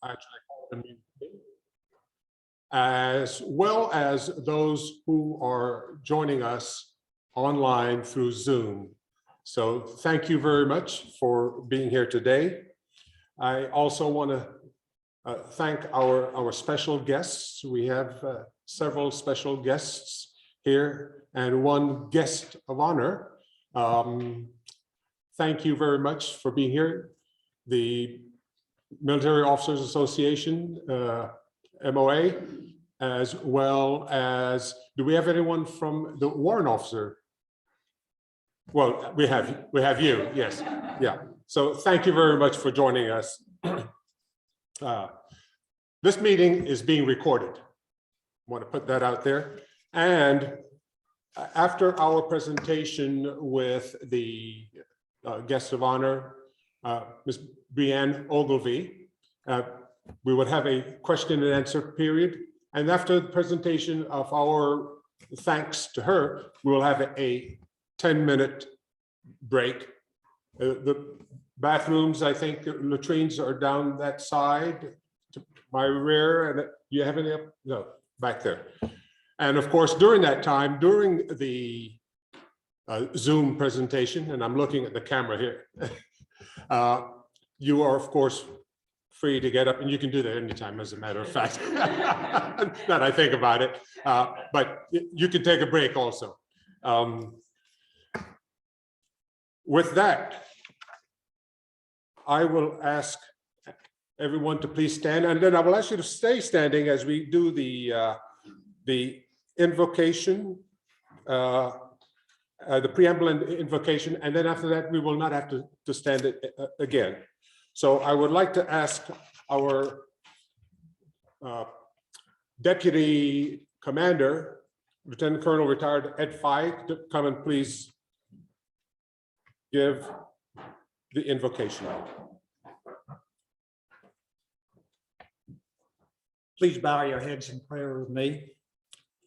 actually call the meeting, as well as those who are joining us online through Zoom. So thank you very much for being here today. I also want to thank our special guests. We have several special guests here and one guest of honor. Thank you very much for being here. The Military Officers Association, MOA, as well as, do we have anyone from the Warrant Officer? Well, we have you, yes, yeah. So thank you very much for joining us. This meeting is being recorded. I want to put that out there. And after our presentation with the guest of honor, Ms. Brianne Ogilvie, we would have a question and answer period. And after the presentation of our thanks to her, we will have a 10-minute break. The bathrooms, I think, latrines are down that side to my rear. And you have any? No, back there. And of course, during that time, during the Zoom presentation, and I'm looking at the camera here, you are, of course, free to get up, and you can do that anytime, as a matter of fact, that I think about it. But you can take a break also. With that, I will ask everyone to please stand, and then I will ask you to stay standing as we do the invocation, the preamble and invocation, and then after that, we will not have to stand it again. So I would like to ask our Deputy Commander, Lieutenant Colonel retired Ed Feig, to come and please give the invocation. Please bow your heads in prayer with me.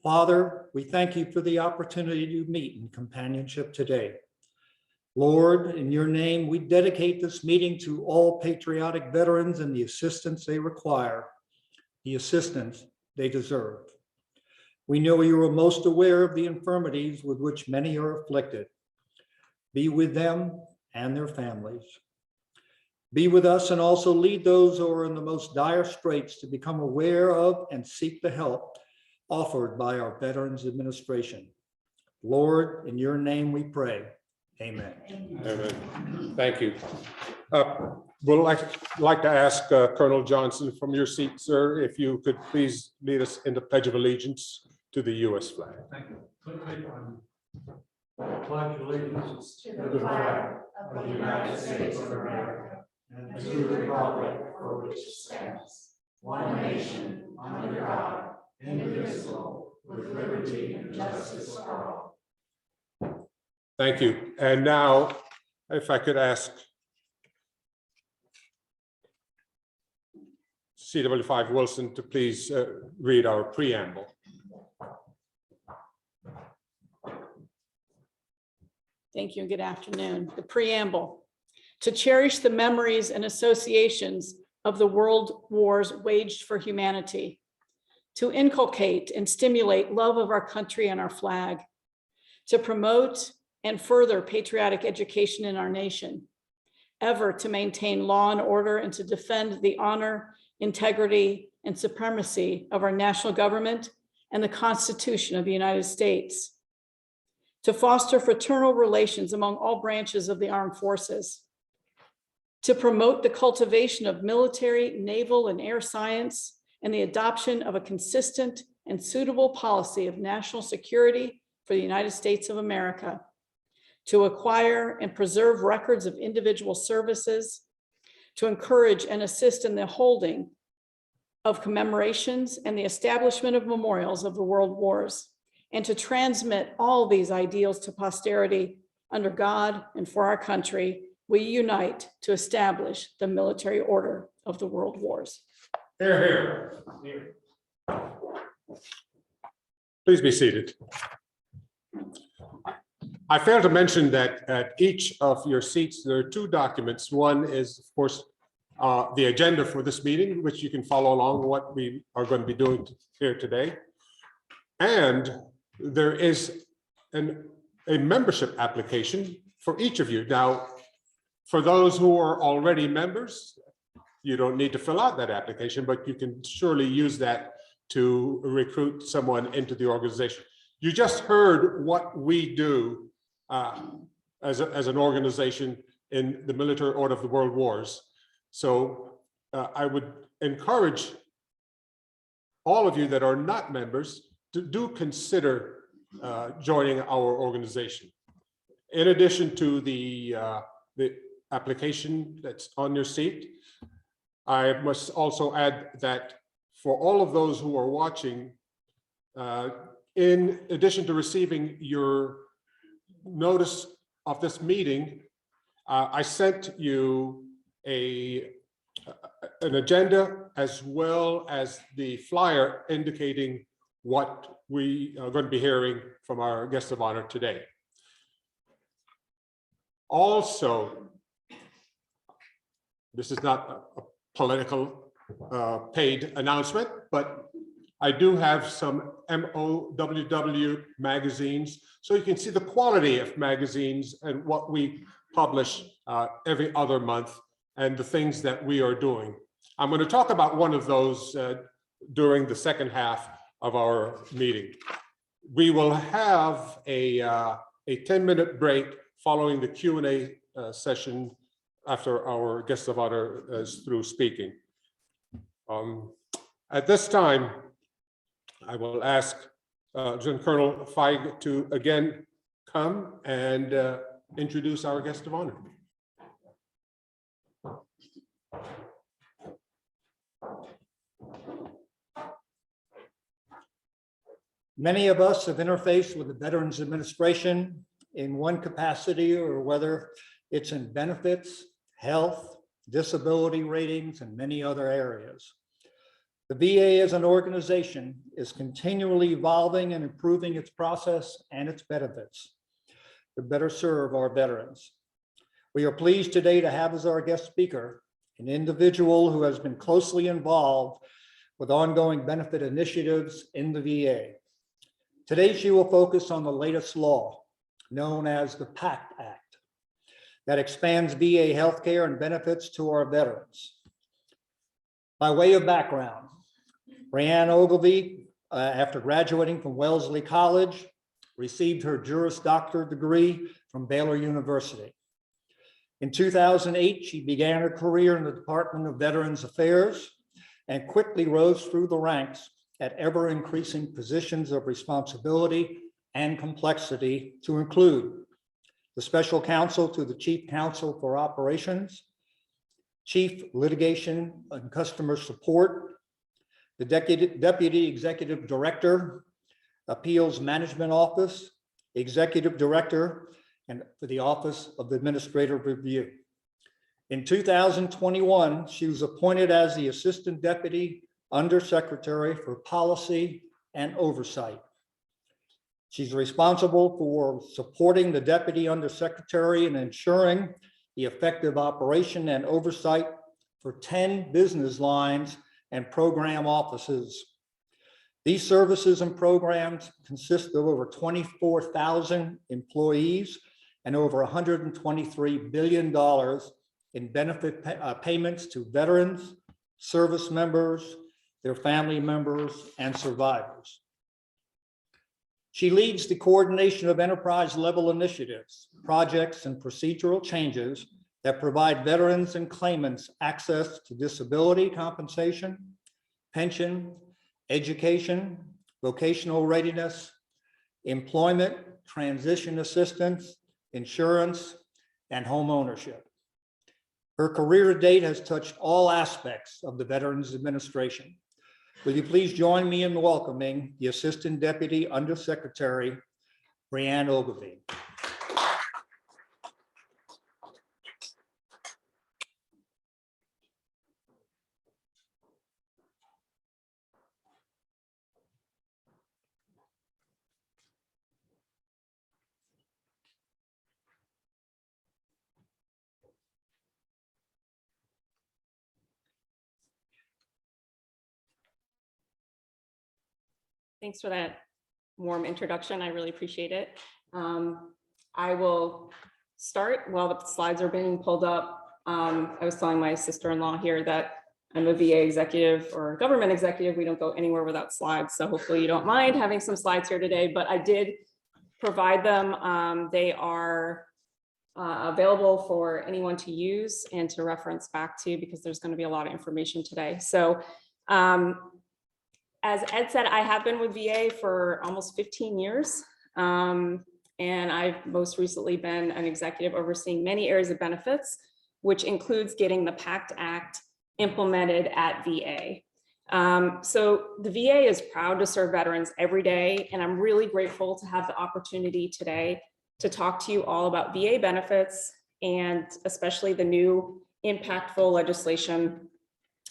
Father, we thank you for the opportunity to meet in companionship today. Lord, in your name, we dedicate this meeting to all patriotic veterans and the assistance they require, the assistance they deserve. We know you are most aware of the infirmities with which many are afflicted. Be with them and their families. Be with us and also lead those who are in the most dire straits to become aware of and seek the help offered by our Veterans Administration. Lord, in your name we pray. Amen. Amen. Thank you. We'd like to ask Colonel Johnson from your seat, sir, if you could please lead us in the Pledge of Allegiance to the U.S. flag. Thank you. Pledge allegiance to the flag of the United States of America and to the republic for which it stands, one nation, under God, indivisible, with liberty and justice for all. Thank you. And now, if I could ask CW5 Wilson to please read our preamble. Thank you and good afternoon. The preamble: to cherish the memories and associations of the world wars waged for humanity, to inculcate and stimulate love of our country and our flag, to promote and further patriotic education in our nation, ever to maintain law and order and to defend the honor, integrity, and supremacy of our national government and the Constitution of the United States, to foster fraternal relations among all branches of the armed forces, to promote the cultivation of military, naval, and air science, and the adoption of a consistent and suitable policy of national security for the United States of America, to acquire and preserve records of individual services, to encourage and assist in the holding of commemorations and the establishment of memorials of the world wars, and to transmit all these ideals to posterity under God and for our country. We unite to establish the military order of the world wars. Hear, hear. Please be seated. I failed to mention that at each of your seats, there are two documents. One is, of course, the agenda for this meeting, which you can follow along what we are going to be doing here today. And there is a membership application for each of you. Now, for those who are already members, you don't need to fill out that application, but you can surely use that to recruit someone into the organization. You just heard what we do as an organization in the Military Order of the World Wars. So I would encourage all of you that are not members to do consider joining our organization. In addition to the application that's on your seat, I must also add that for all of those who are watching, in addition to receiving your notice of this meeting, I sent you an agenda as well as the flyer indicating what we are going to be hearing from our guest of honor today. Also, this is not a political paid announcement, but I do have some MOWW magazines, so you can see the quality of magazines and what we publish every other month and the things that we are doing. I'm going to talk about one of those during the second half of our meeting. We will have a 10-minute break following the Q&A session after our guest of honor is through speaking. At this time, I will ask Lieutenant Colonel Feig to again come and introduce our guest of honor. Many of us have interfaced with the Veterans Administration in one capacity, or whether it's in benefits, health, disability ratings, and many other areas. The VA as an organization is continually evolving and improving its process and its benefits to better serve our veterans. We are pleased today to have as our guest speaker an individual who has been closely involved with ongoing benefit initiatives in the VA. Today, she will focus on the latest law, known as the PACT Act, that expands VA healthcare and benefits to our veterans. By way of background, Brianne Ogilvie, after graduating from Wellesley College, received her Juris Doctor degree from Baylor University. In 2008, she began her career in the Department of Veterans Affairs and quickly rose through the ranks at ever-increasing positions of responsibility and complexity, to include the Special Counsel to the Chief Counsel for Operations, Chief Litigation and Customer Support, the Deputy Executive Director, Appeals Management Office, Executive Director, and for the Office of the Administrative Review. In 2021, she was appointed as the Assistant Deputy Undersecretary for Policy and Oversight. She's responsible for supporting the Deputy Undersecretary and ensuring the effective operation and oversight for 10 business lines and program offices. These services and programs consist of over 24,000 employees and over $123 billion in benefit payments to veterans, service members, their family members, and survivors. She leads the coordination of enterprise-level initiatives, projects, and procedural changes that provide veterans and claimants access to disability compensation, pension, education, vocational readiness, employment, transition assistance, insurance, and home ownership. Her career to date has touched all aspects of the Veterans Administration. Will you please join me in welcoming the Assistant Deputy Undersecretary, Brianne Ogilvie. Thanks for that warm introduction. I really appreciate it. I will start while the slides are being pulled up. I was telling my sister-in-law here that I'm a VA executive or government executive. We don't go anywhere without slides. So hopefully you don't mind having some slides here today, but I did provide them. They are available for anyone to use and to reference back to, because there's going to be a lot of information today. So as Ed said, I have been with VA for almost 15 years. And I've most recently been an executive overseeing many areas of benefits, which includes getting the PACT ACT implemented at VA. So the VA is proud to serve veterans every day, and I'm really grateful to have the opportunity today to talk to you all about VA benefits, and especially the new impactful legislation,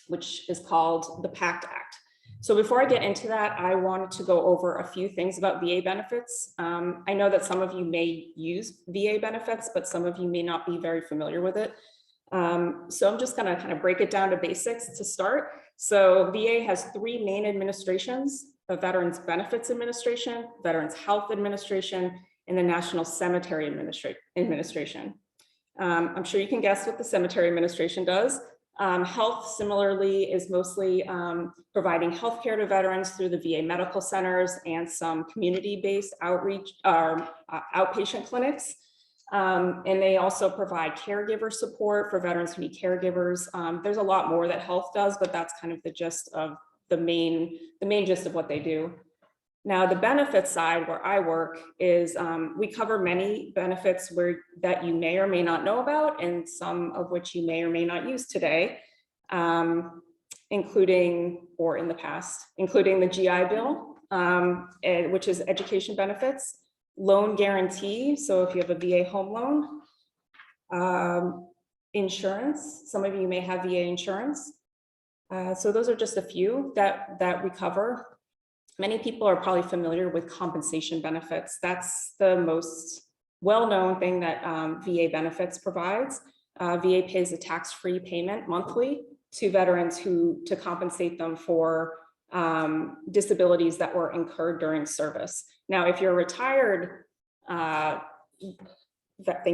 which is called the PACT ACT. So before I get into that, I wanted to go over a few things about VA benefits. I know that some of you may use VA benefits, but some of you may not be very familiar with it. So I'm just gonna kind of break it down to basics to start. So VA has three main administrations: the Veterans Benefits Administration, Veterans Health Administration, and the National Cemetery Administration. I'm sure you can guess what the Cemetery Administration does. Health similarly is mostly providing healthcare to veterans through the VA medical centers and some community-based outreach or outpatient clinics. And they also provide caregiver support for veterans who need caregivers. There's a lot more that health does, but that's kind of the gist of the main gist of what they do. Now, the benefits side where I work is we cover many benefits that you may or may not know about, and some of which you may or may not use today, including, or in the past, including the GI Bill, which is education benefits, loan guarantee. So if you have a VA home loan, insurance, some of you may have VA insurance. So those are just a few that we cover. Many people are probably familiar with compensation benefits. That's the most well-known thing that VA benefits provides. VA pays a tax-free payment monthly to veterans to compensate them for disabilities that were incurred during service. Now, if you're a retired, thank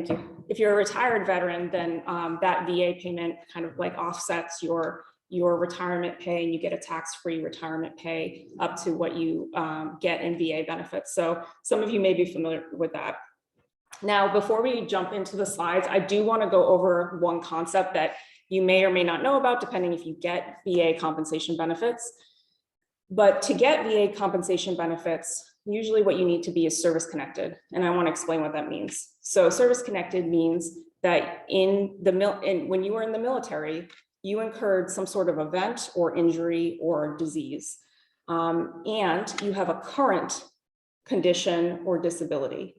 you. If you're a retired veteran, then that VA payment kind of like offsets your retirement pay, and you get a tax-free retirement pay up to what you get in VA benefits. So some of you may be familiar with that. Now, before we jump into the slides, I do want to go over one concept that you may or may not know about, depending if you get VA compensation benefits. But to get VA compensation benefits, usually what you need to be is service connected. And I want to explain what that means. So service connected means that when you were in the military, you incurred some sort of event or injury or disease, and you have a current condition or disability.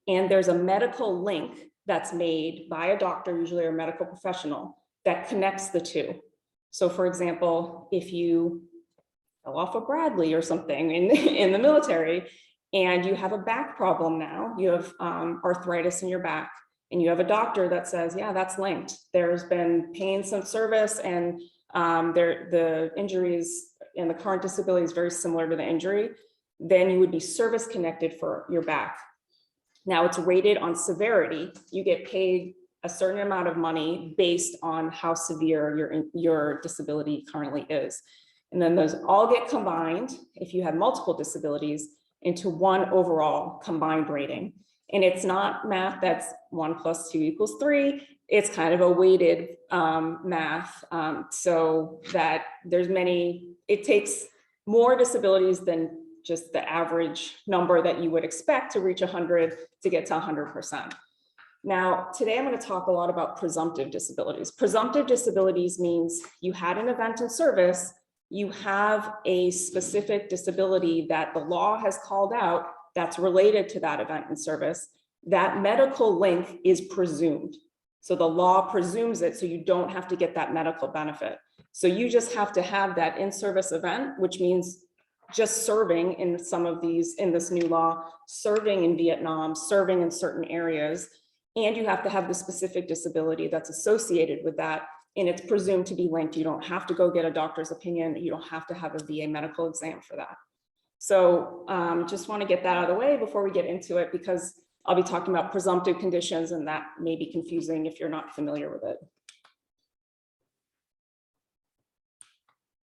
And there's a medical link that's made by a doctor, usually a medical professional, that connects the two. So for example, if you fell off a Bradley or something in the military, and you have a back problem now, you have arthritis in your back, and you have a doctor that says, yeah, that's linked. There's been pain since service, and the injuries and the current disability is very similar to the injury, then you would be service connected for your back. Now it's rated on severity. You get paid a certain amount of money based on how severe your disability currently is. And then those all get combined, if you have multiple disabilities, into one overall combined rating. And it's not math that's 1 + 2 = 3. It's kind of a weighted math, so that it takes more disabilities than just the average number that you would expect to reach 100 to get to 100%. Now, today I'm going to talk a lot about presumptive disabilities. Presumptive disabilities means you had an event in service, you have a specific disability that the law has called out that's related to that event in service. That medical link is presumed. So the law presumes it, so you don't have to get that medical benefit. So you just have to have that in-service event, which means just serving in some of these, in this new law, serving in Vietnam, serving in certain areas, and you have to have the specific disability that's associated with that, and it's presumed to be linked. You don't have to go get a doctor's opinion. You don't have to have a VA medical exam for that. So just want to get that out of the way before we get into it, because I'll be talking about presumptive conditions, and that may be confusing if you're not familiar with it.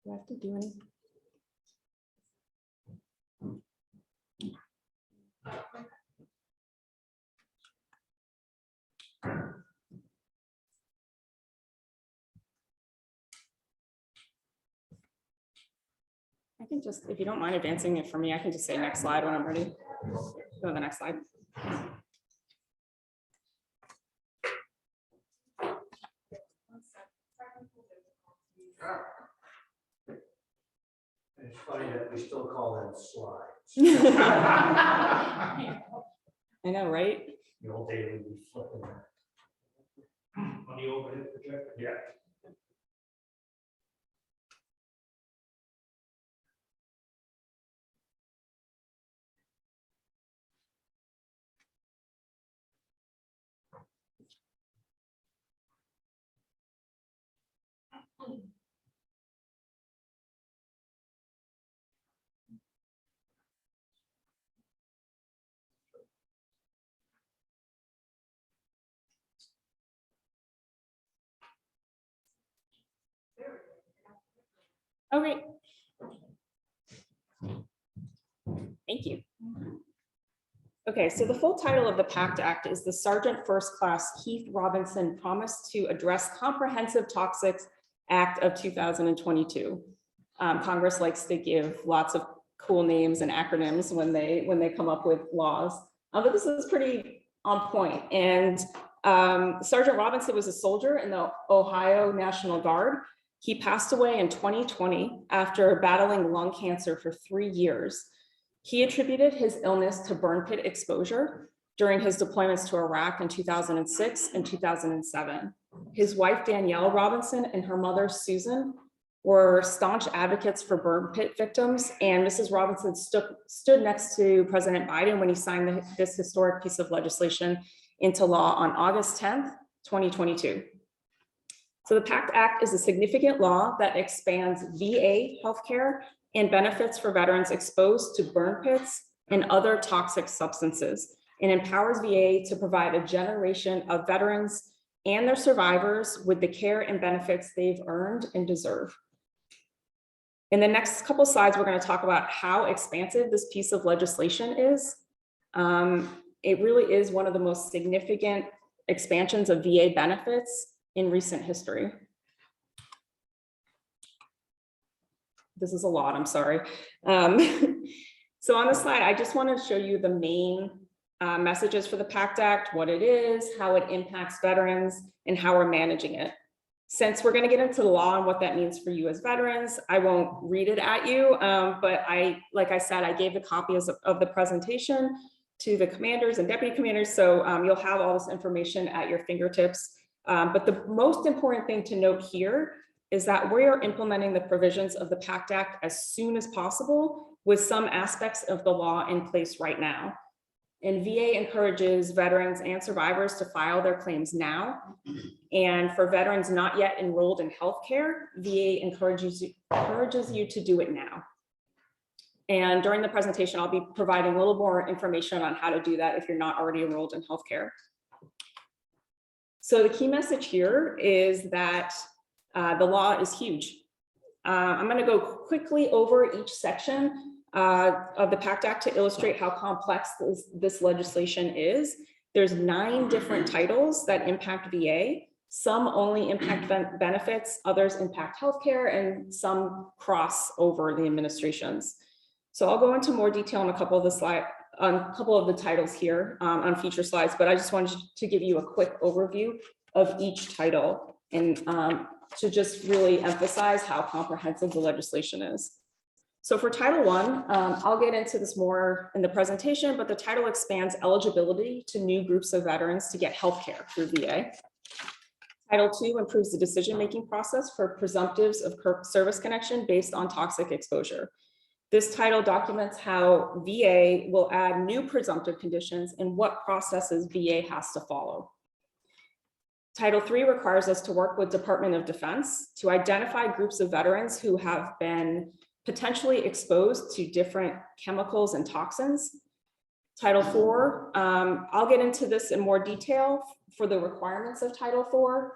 Do I have to do anything? I can just, if you don't mind advancing it for me, I can just say next slide when I'm ready. Go to the next slide. It's funny that we still call them slides. I know, right? The old day we'd be flipping. On the overhead projector? Yeah. Okay. Thank you. Okay, so the full title of the PACT Act is the Sergeant First Class Keith Robinson Promise to Address Comprehensive Toxics Act of 2022. Congress likes to give lots of cool names and acronyms when they come up with laws, but this is pretty on point. And Sergeant Robinson was a soldier in the Ohio National Guard. He passed away in 2020 after battling lung cancer for 3 years. He attributed his illness to burn pit exposure during his deployments to Iraq in 2006 and 2007. His wife, Danielle Robinson, and her mother, Susan, were staunch advocates for burn pit victims. And Mrs. Robinson stood next to President Biden when he signed this historic piece of legislation into law on August 10th, 2022. So the PACT Act is a significant law that expands VA healthcare and benefits for veterans exposed to burn pits and other toxic substances, and empowers VA to provide a generation of veterans and their survivors with the care and benefits they've earned and deserve. In the next couple slides, we're going to talk about how expansive this piece of legislation is. It really is one of the most significant expansions of VA benefits in recent history. This is a lot, I'm sorry. So on the slide, I just want to show you the main messages for the PACT Act, what it is, how it impacts veterans, and how we're managing it. Since we're going to get into the law and what that means for you as veterans, I won't read it at you, but like I said, I gave the copies of the presentation to the commanders and deputy commanders, so you'll have all this information at your fingertips. But the most important thing to note here is that we are implementing the provisions of the PACT Act as soon as possible, with some aspects of the law in place right now. And VA encourages veterans and survivors to file their claims now. And for veterans not yet enrolled in healthcare, VA encourages you to do it now. And during the presentation, I'll be providing a little more information on how to do that if you're not already enrolled in healthcare. So the key message here is that the law is huge. I'm going to go quickly over each section of the PACT Act to illustrate how complex this legislation is. There's 9 different titles that impact VA. Some only impact benefits, others impact healthcare, and some cross over the administrations. So I'll go into more detail on a couple of the titles here on future slides, but I just wanted to give you a quick overview of each title and to just really emphasize how comprehensive the legislation is. So for Title I, I'll get into this more in the presentation, but the title expands eligibility to new groups of veterans to get healthcare through VA. Title II improves the decision-making process for presumptives of service connection based on toxic exposure. This title documents how VA will add new presumptive conditions and what processes VA has to follow. Title III requires us to work with Department of Defense to identify groups of veterans who have been potentially exposed to different chemicals and toxins. Title IV, I'll get into this in more detail for the requirements of Title IV,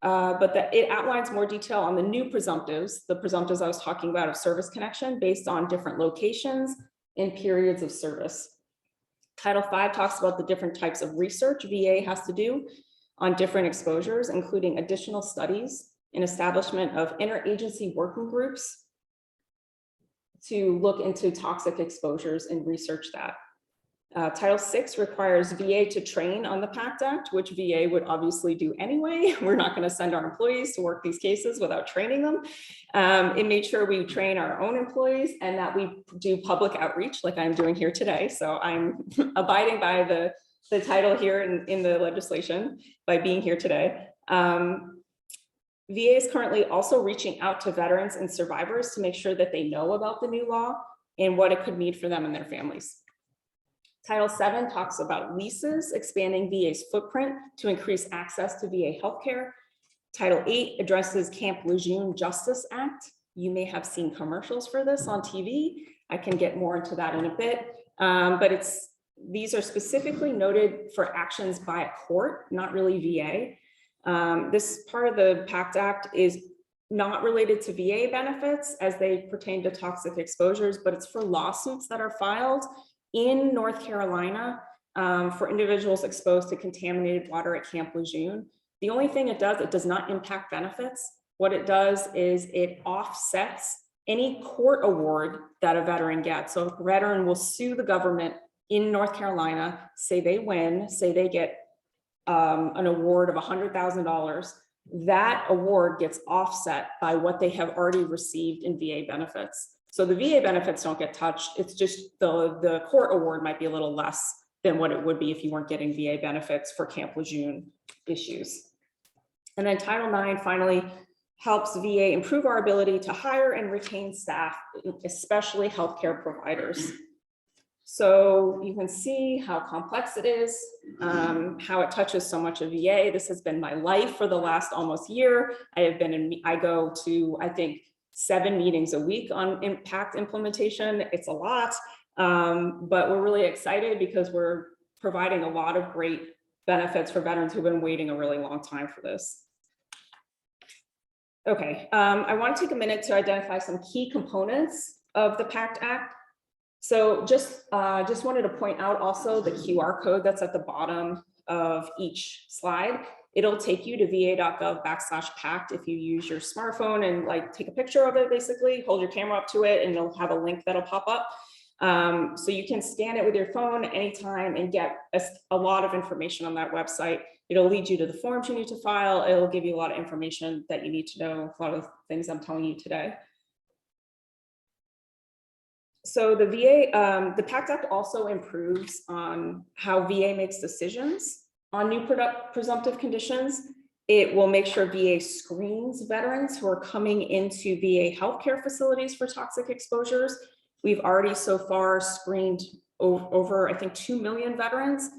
but that it outlines more detail on the new presumptives, the presumptives I was talking about of service connection based on different locations and periods of service. Title V talks about the different types of research VA has to do on different exposures, including additional studies and establishment of interagency working groups to look into toxic exposures and research that. Title VI requires VA to train on the PACT Act, which VA would obviously do anyway. We're not going to send our employees to work these cases without training them. It made sure we train our own employees and that we do public outreach like I'm doing here today. So I'm abiding by the title here in the legislation by being here today. VA is currently also reaching out to veterans and survivors to make sure that they know about the new law and what it could mean for them and their families. Title VII talks about leases, expanding VA's footprint to increase access to VA healthcare. Title VIII addresses Camp Lejeune Justice Act. You may have seen commercials for this on TV. I can get more into that in a bit, but these are specifically noted for actions by a court, not really VA. This part of the PACT Act is not related to VA benefits as they pertain to toxic exposures, but it's for lawsuits that are filed in North Carolina for individuals exposed to contaminated water at Camp Lejeune. The only thing it does not impact benefits. What it does is it offsets any court award that a veteran gets. So a veteran will sue the government in North Carolina, say they win, say they get an award of $100,000. That award gets offset by what they have already received in VA benefits. So the VA benefits don't get touched. It's just the court award might be a little less than what it would be if you weren't getting VA benefits for Camp Lejeune issues. And then Title IX finally helps VA improve our ability to hire and retain staff, especially healthcare providers. So you can see how complex it is, how it touches so much of VA. This has been my life for the last almost year. I go to, I think, 7 meetings a week on PACT implementation. It's a lot, but we're really excited because we're providing a lot of great benefits for veterans who've been waiting a really long time for this. Okay, I want to take a minute to identify some key components of the PACT Act. So just wanted to point out also the QR code that's at the bottom of each slide. It'll take you to va.gov/PACT if you use your smartphone and like take a picture of it, basically hold your camera up to it and it'll have a link that'll pop up. So you can scan it with your phone anytime and get a lot of information on that website. It'll lead you to the forms you need to file. It'll give you a lot of information that you need to know, a lot of things I'm telling you today. So the VA, the PACT Act also improves on how VA makes decisions on new presumptive conditions. It will make sure VA screens veterans who are coming into VA healthcare facilities for toxic exposures. We've already so far screened over I think 2 million veterans.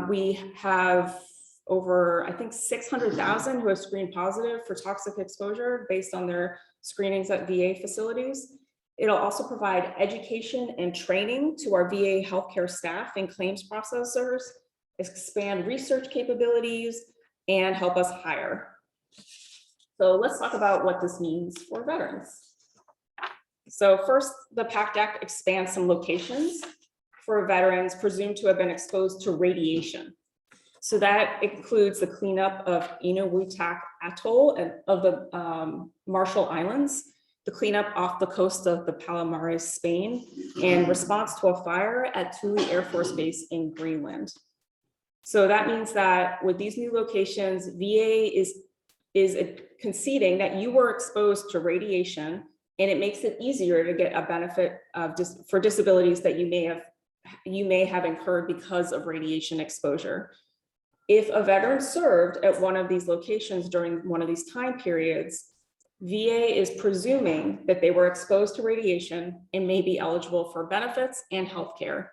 We have over, I think, 600,000 who have screened positive for toxic exposure based on their screenings at VA facilities. It'll also provide education and training to our VA healthcare staff and claims processors, expand research capabilities, and help us hire. So let's talk about what this means for veterans. So first, the PACT Act expands some locations for veterans presumed to have been exposed to radiation. So that includes the cleanup of Inuitak Atoll and of the Marshall Islands, the cleanup off the coast of the Palomares, Spain, and response to a fire at Thule Air Force Base in Greenland. So that means that with these new locations, VA is conceding that you were exposed to radiation, and it makes it easier to get a benefit for disabilities that you may have incurred because of radiation exposure. If a veteran served at one of these locations during one of these time periods, VA is presuming that they were exposed to radiation and may be eligible for benefits and healthcare.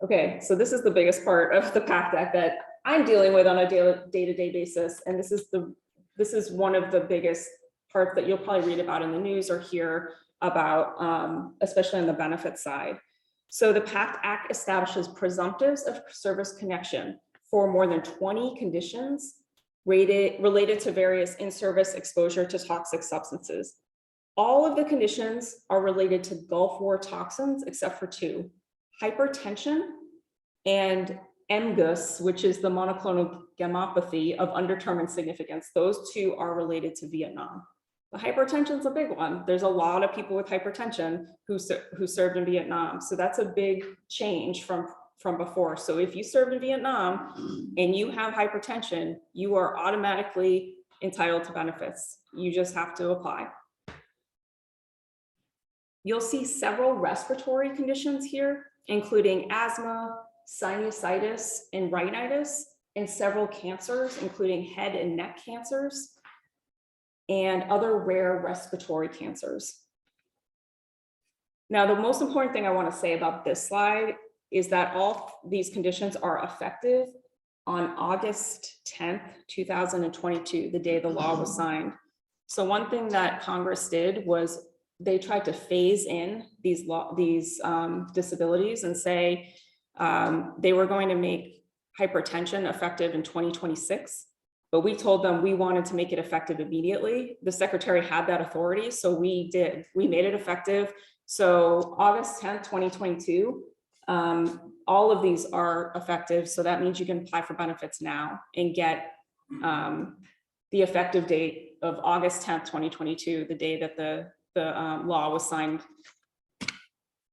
Okay, so this is the biggest part of the PACT Act that I'm dealing with on a day-to-day basis, and this is one of the biggest parts that you'll probably read about in the news or hear about, especially on the benefit side. So the PACT Act establishes presumptives of service connection for more than 20 conditions related to various in-service exposure to toxic substances. All of the conditions are related to Gulf War toxins except for two: hypertension and MGUS, which is the monoclonal gammopathy of undetermined significance. Those two are related to Vietnam. The hypertension is a big one. There's a lot of people with hypertension who served in Vietnam. So that's a big change from before. So if you served in Vietnam and you have hypertension, you are automatically entitled to benefits. You just have to apply. You'll see several respiratory conditions here, including asthma, sinusitis, and rhinitis, and several cancers, including head and neck cancers, and other rare respiratory cancers. Now, the most important thing I want to say about this slide is that all these conditions are effective on August 10th, 2022, the day the law was signed. So one thing that Congress did was they tried to phase in these disabilities and say they were going to make hypertension effective in 2026. But we told them we wanted to make it effective immediately. The secretary had that authority, so we did. We made it effective. So August 10th, 2022, all of these are effective. So that means you can apply for benefits now and get the effective date of August 10th, 2022, the day that the law was signed.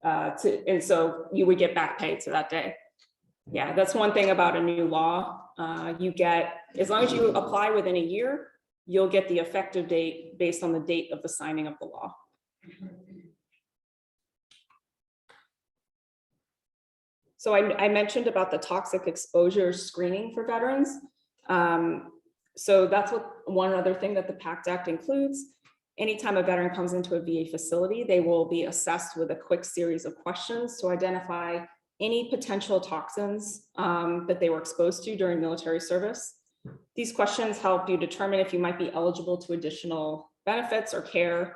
And so you would get back pay to that day. Yeah, that's one thing about a new law. You get, as long as you apply within a year, you'll get the effective date based on the date of the signing of the law. So I mentioned about the toxic exposure screening for veterans. So that's one other thing that the PACT Act includes. Anytime a veteran comes into a VA facility, they will be assessed with a quick series of questions to identify any potential toxins that they were exposed to during military service. These questions help you determine if you might be eligible to additional benefits or care.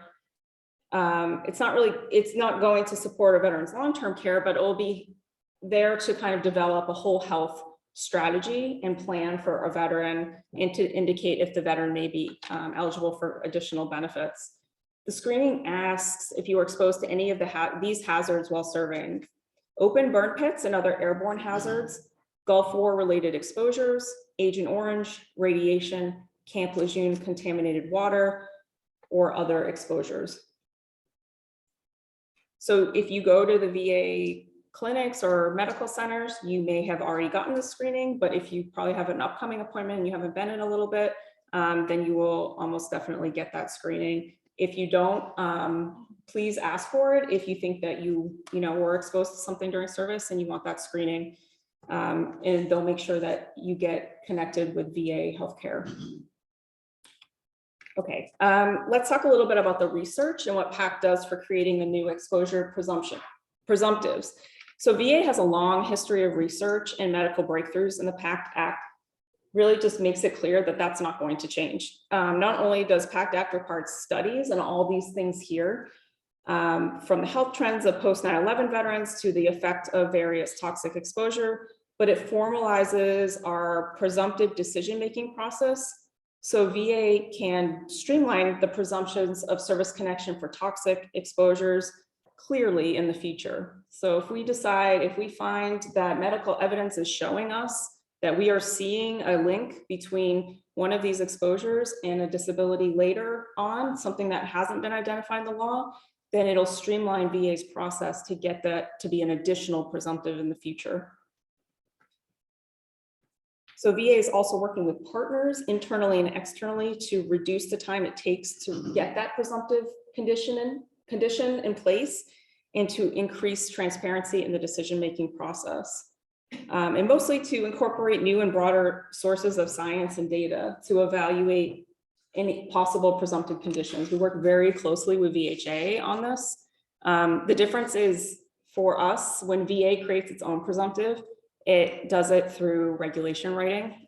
It's not going to support a veteran's long-term care, but it will be there to kind of develop a whole health strategy and plan for a veteran and to indicate if the veteran may be eligible for additional benefits. The screening asks if you were exposed to any of these hazards while serving: open burn pits and other airborne hazards, Gulf War related exposures, Agent Orange, radiation, Camp Lejeune contaminated water, or other exposures. So if you go to the VA clinics or medical centers, you may have already gotten the screening, but if you probably have an upcoming appointment and you haven't been in a little bit, then you will almost definitely get that screening. If you don't, please ask for it if you think that you were exposed to something during service and you want that screening, and they'll make sure that you get connected with VA healthcare. Okay, let's talk a little bit about the research and what PACT does for creating the new exposure presumptives. So VA has a long history of research and medical breakthroughs, and the PACT Act really just makes it clear that that's not going to change. Not only does PACT Act require studies and all these things here, from the health trends of post 9/11 veterans to the effect of various toxic exposure, but it formalizes our presumptive decision-making process. So VA can streamline the presumptions of service connection for toxic exposures clearly in the future. So if we find that medical evidence is showing us that we are seeing a link between one of these exposures and a disability later on, something that hasn't been identified in the law, then it'll streamline VA's process to get that to be an additional presumptive in the future. So VA is also working with partners internally and externally to reduce the time it takes to get that presumptive condition in place and to increase transparency in the decision-making process. And mostly to incorporate new and broader sources of science and data to evaluate any possible presumptive conditions. We work very closely with VHA on this. The difference is for us, when VA creates its own presumptive, it does it through regulation writing.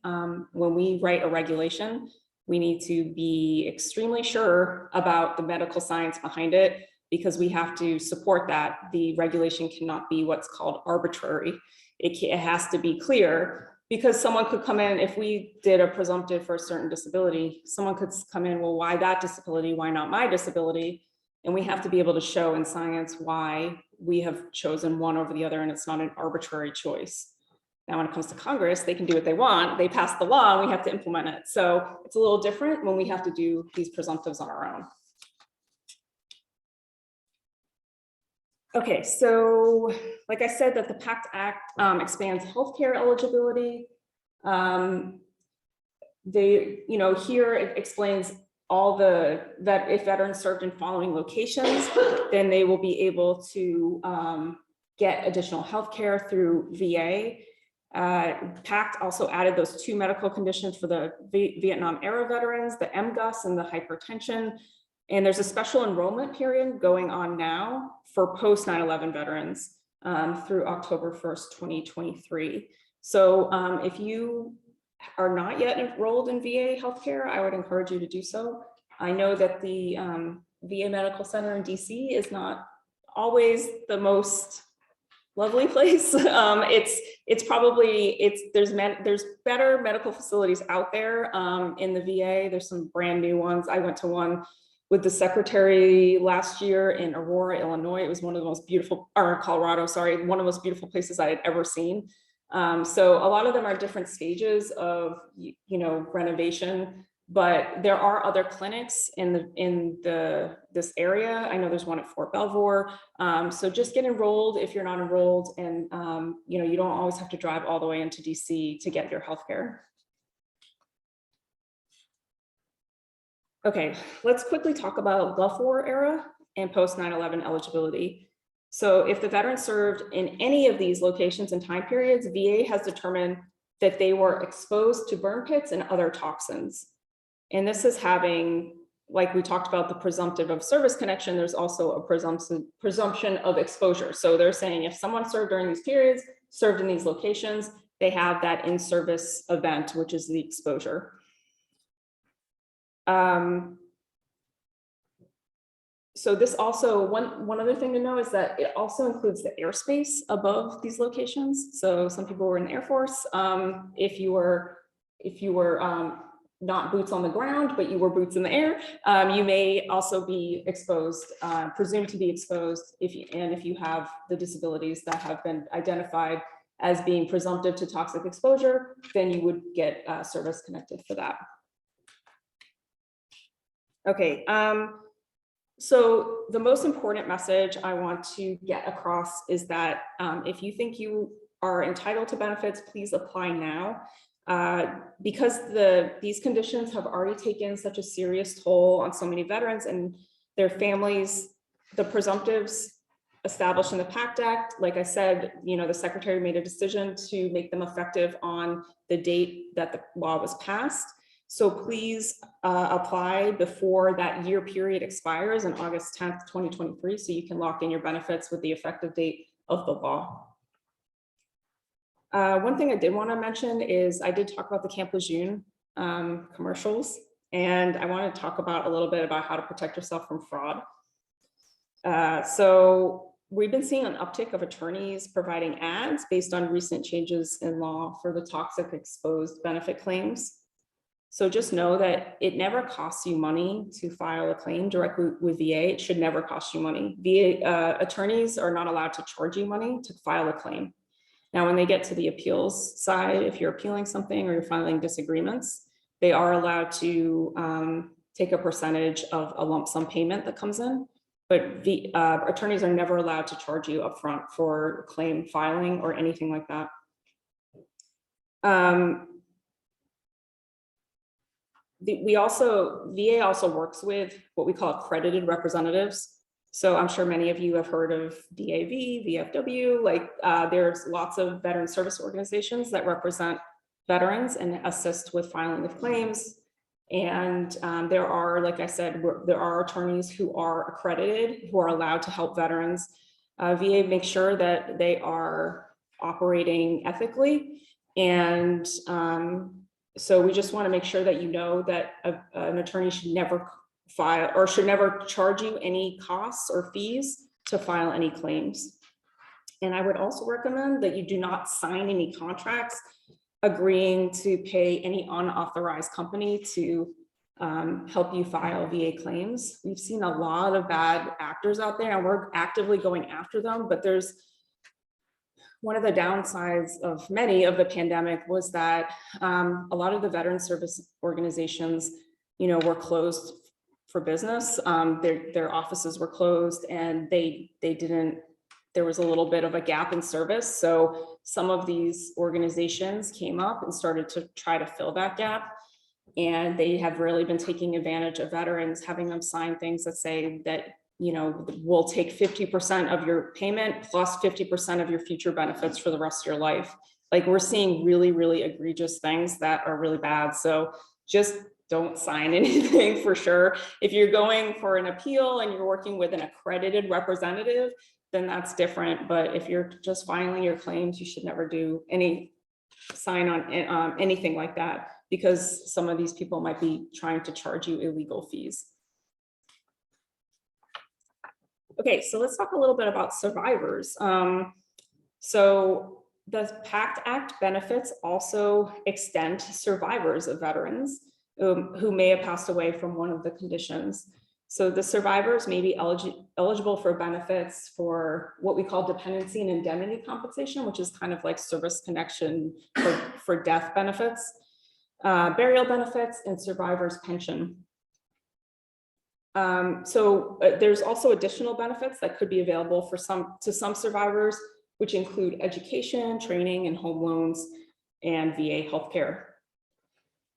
When we write a regulation, We need to be extremely sure about the medical science behind it, because we have to support that. The regulation cannot be what's called arbitrary. It has to be clear, because someone could come in, if we did a presumptive for a certain disability, someone could come in, well, why that disability? Why not my disability? And we have to be able to show in science why we have chosen one over the other, and it's not an arbitrary choice. Now, when it comes to Congress, they can do what they want. They pass the law and we have to implement it. So it's a little different when we have to do these presumptives on our own. Okay, so like I said, that the PACT Act expands healthcare eligibility. Here it explains all that if veterans served in following locations, then they will be able to get additional healthcare through VA. PACT also added those 2 medical conditions for the Vietnam era veterans, the MGUS and the hypertension. And there's a special enrollment period going on now for post 9/11 veterans through October 1st, 2023. So if you are not yet enrolled in VA healthcare, I would encourage you to do so. I know that the VA Medical Center in DC is not always the most lovely place. There's better medical facilities out there in the VA. There's some brand new ones. I went to one with the secretary last year in Aurora, Illinois. It was one of the most beautiful, or Colorado, sorry, one of the most beautiful places I had ever seen. So a lot of them are different stages of, renovation, but there are other clinics in this area. I know there's one at Fort Belvoir. So just get enrolled if you're not enrolled, and you don't always have to drive all the way into DC to get your healthcare. Okay, let's quickly talk about Gulf War era and post 9/11 eligibility. So if the veteran served in any of these locations and time periods, VA has determined that they were exposed to burn pits and other toxins. And this is having, like we talked about, the presumptive of service connection, there's also a presumption of exposure. So they're saying if someone served during these periods, served in these locations, they have that in-service event, which is the exposure. So this also, one other thing to know is that it also includes the airspace above these locations. So some people were in the Air Force. If you were not boots on the ground, but you were boots in the air, you may also be exposed, presumed to be exposed, if you have the disabilities that have been identified as being presumptive to toxic exposure, then you would get service connected for that. Okay, so the most important message I want to get across is that if you think you are entitled to benefits, please apply now. Because these conditions have already taken such a serious toll on so many veterans and their families, the presumptives established in the PACT Act, like I said, the secretary made a decision to make them effective on the date that the law was passed. So please apply before that year period expires on August 10th, 2023, so you can lock in your benefits with the effective date of the law. One thing I did want to mention is I did talk about the Camp Lejeune commercials, and I want to talk about a little bit about how to protect yourself from fraud. So we've been seeing an uptick of attorneys providing ads based on recent changes in law for the toxic exposed benefit claims. So just know that it never costs you money to file a claim directly with VA. It should never cost you money. VA attorneys are not allowed to charge you money to file a claim. Now, when they get to the appeals side, if you're appealing something or you're filing disagreements, they are allowed to take a percentage of a lump sum payment that comes in, but the attorneys are never allowed to charge you upfront for claim filing or anything like that. VA also works with what we call accredited representatives. So I'm sure many of you have heard of DAV, VFW, there's lots of veteran service organizations that represent veterans and assist with filing of claims. And there are, like I said, there are attorneys who are accredited, who are allowed to help veterans. VA makes sure that they are operating ethically and So we just want to make sure that you know that an attorney should never file or should never charge you any costs or fees to file any claims. And I would also recommend that you do not sign any contracts agreeing to pay any unauthorized company to help you file VA claims. We've seen a lot of bad actors out there and we're actively going after them, but there's one of the downsides of many of the pandemic was that a lot of the veteran service organizations, were closed for business. Their offices were closed and there was a little bit of a gap in service. So some of these organizations came up and started to try to fill that gap. And they have really been taking advantage of veterans, having them sign things that say that, we'll take 50% of your payment plus 50% of your future benefits for the rest of your life. Like we're seeing really, really egregious things that are really bad. So just don't sign anything for sure. If you're going for an appeal and you're working with an accredited representative, then that's different. But if you're just filing your claims, you should never do sign on anything like that, because some of these people might be trying to charge you illegal fees. Okay, so let's talk a little bit about survivors. So the PACT Act benefits also extend to survivors of veterans who may have passed away from one of the conditions. So the survivors may be eligible for benefits for what we call dependency and indemnity compensation, which is kind of like service connection for death benefits, burial benefits, and survivors pension. So there's also additional benefits that could be available to some survivors, which include education, training, and home loans, and VA healthcare.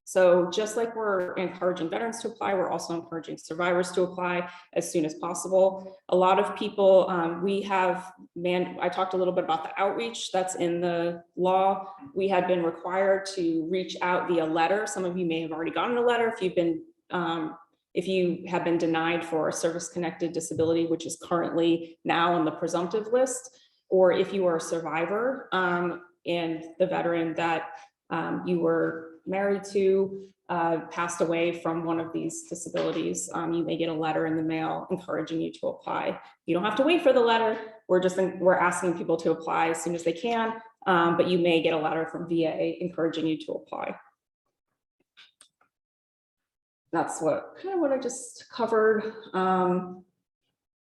So just like we're encouraging veterans to apply, we're also encouraging survivors to apply as soon as possible. A lot of people, I talked a little bit about the outreach that's in the law. We had been required to reach out via letter. Some of you may have already gotten a letter if you have been denied for a service-connected disability, which is currently now on the presumptive list, or if you are a survivor and the veteran that you were married to passed away from one of these disabilities, you may get a letter in the mail encouraging you to apply. You don't have to wait for the letter. We're asking people to apply as soon as they can, but you may get a letter from VA encouraging you to apply. That's kind of what I just covered.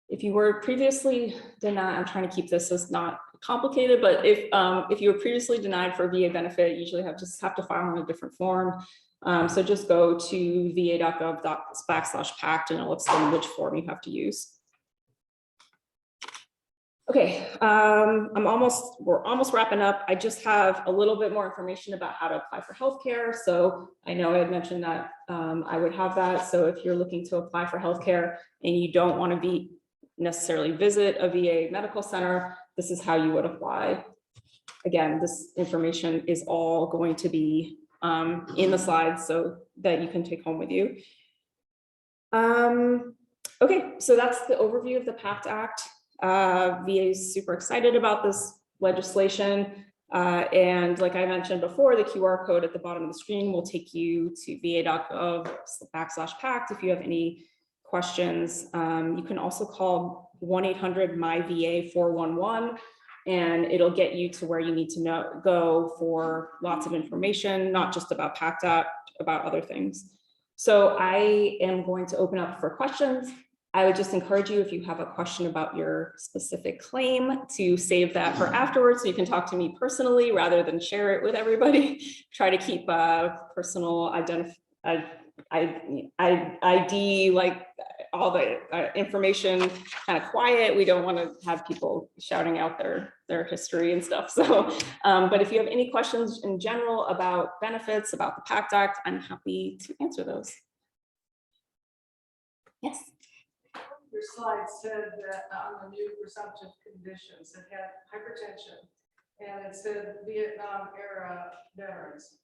If you were previously denied, I'm trying to keep this as not complicated, but if you were previously denied for a VA benefit, you usually just have to file on a different form. So just go to va.gov/PACT and it'll explain which form you have to use. Okay, we're almost wrapping up. I just have a little bit more information about how to apply for healthcare. So I know I had mentioned that I would have that. So if you're looking to apply for healthcare and you don't want to necessarily visit a VA medical center, this is how you would apply. Again, this information is all going to be in the slides so that you can take home with you. Okay, so that's the overview of the PACT Act. VA is super excited about this legislation. And like I mentioned before, the QR code at the bottom of the screen will take you to va.gov/PACT if you have any questions. You can also call 1-800-MY-VA-411 and it'll get you to where you need to go for lots of information, not just about PACT Act, about other things. So I am going to open up for questions. I would just encourage you, if you have a question about your specific claim, to save that for afterwards so you can talk to me personally rather than share it with everybody. Try to keep personal ID, like all the information kind of quiet. We don't want to have people shouting out their history and stuff. So, but if you have any questions in general about benefits, about the PACT Act, I'm happy to answer those. Yes. Your slide said that on the new presumptive conditions, it had hypertension and it said Vietnam era veterans.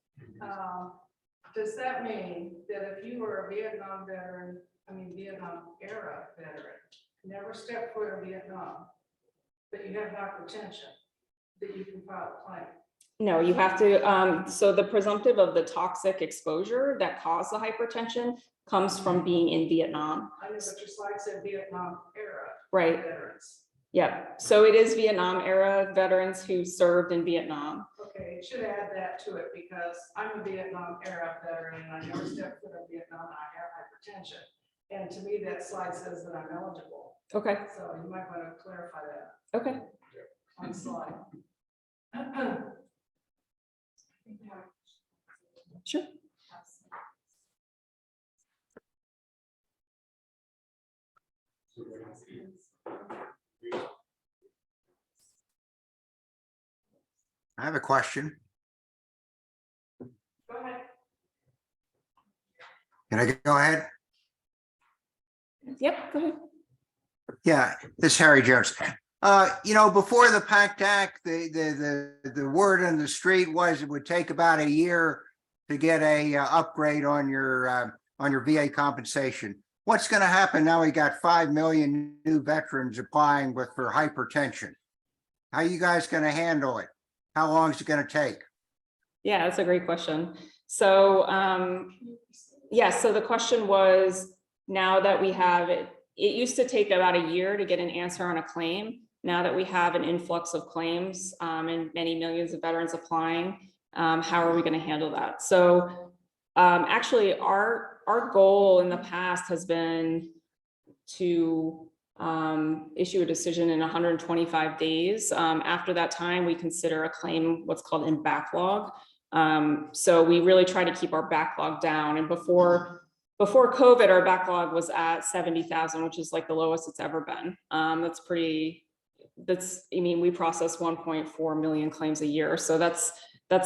Does that mean that if you were a Vietnam era veteran, never stepped foot in Vietnam, but you have hypertension, that you can file a claim? No, you have to, so the presumptive of the toxic exposure that caused the hypertension comes from being in Vietnam. I know, but your slide said Vietnam era Right, veterans. yeah, so it is Vietnam era veterans who served in Vietnam. Okay, it should add that to it because I'm a Vietnam era veteran and I never stepped foot in Vietnam and I have hypertension. And to me, that slide says that I'm eligible. Okay, So you might want to clarify that okay. on the slide. Sure. I have a question. Go ahead. Can I go ahead? Yep, go ahead. Yeah, this is Harry Jones. You know, before the PACT ACT, the word on the street was it would take about a year to get a upgrade on your VA compensation. What's going to happen now? We got 5 million new veterans applying for hypertension. How are you guys going to handle it? How long is it going to take? Yeah, that's a great question. So, yeah, so the question was, now that we have it, it used to take about a year to get an answer on a claim. Now that we have an influx of claims and many millions of veterans applying, how are we going to handle that? So actually, our goal in the past has been to issue a decision in 125 days. After that time, we consider a claim what's called in backlog. So we really try to keep our backlog down. And before COVID, our backlog was at 70,000, which is like the lowest it's ever been. I mean, we process 1.4 million claims a year. So that's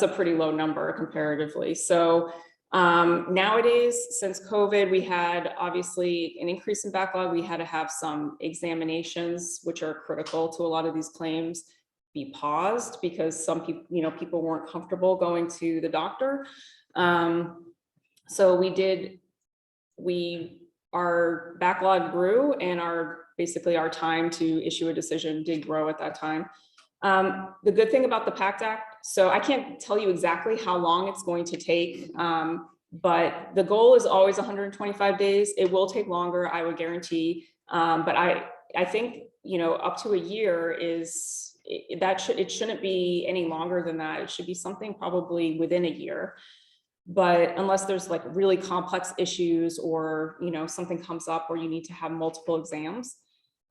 a pretty low number comparatively. So nowadays, since COVID, we had obviously an increase in backlog. We had to have some examinations, which are critical to a lot of these claims, be paused because some people, people weren't comfortable going to the doctor. So our backlog grew and basically our time to issue a decision did grow at that time. The good thing about the PACT Act, so I can't tell you exactly how long it's going to take, but the goal is always 125 days. It will take longer, I would guarantee. But I think, up to a year it shouldn't be any longer than that. It should be something probably within a year. But unless there's like really complex issues or, something comes up where you need to have multiple exams.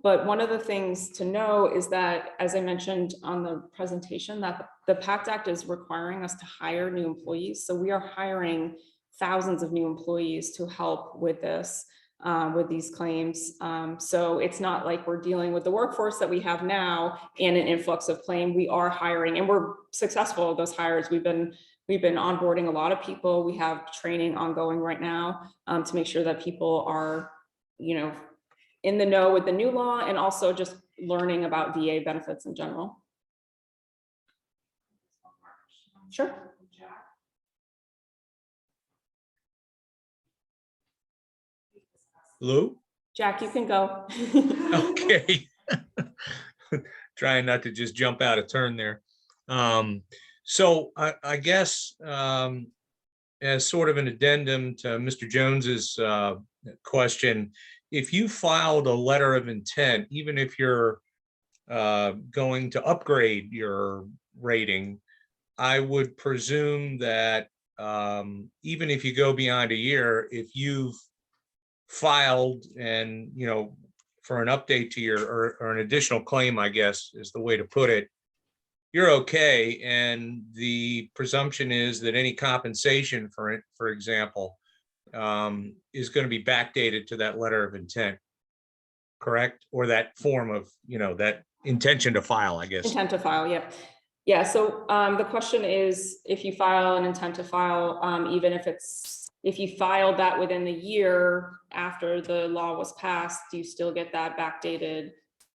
But one of the things to know is that, as I mentioned on the presentation, that the PACT Act is requiring us to hire new employees. So we are hiring thousands of new employees to help with this, with these claims. So it's not like we're dealing with the workforce that we have now and an influx of claim. We are hiring and we're successful with those hires. We've been onboarding a lot of people. We have training ongoing right now to make sure that people are, in the know with the new law and also just learning about VA benefits in general. Sure. Lou? Jack, you can go. Okay. Trying not to just jump out of turn there. So I guess as sort of an addendum to Mr. Jones's question, if you filed a letter of intent, even if you're going to upgrade your rating, I would presume that even if you go beyond a year, if you've filed and, for an update to your, or an additional claim, I guess is the way to put it, you're okay. And the presumption is that any compensation for example, is going to be backdated to that letter of intent, correct? Or that form of, that intention to file, I guess. Intent to file, yep. Yeah, so the question is, if you file an intent to file, even if you filed that within the year after the law was passed, do you still get that backdated,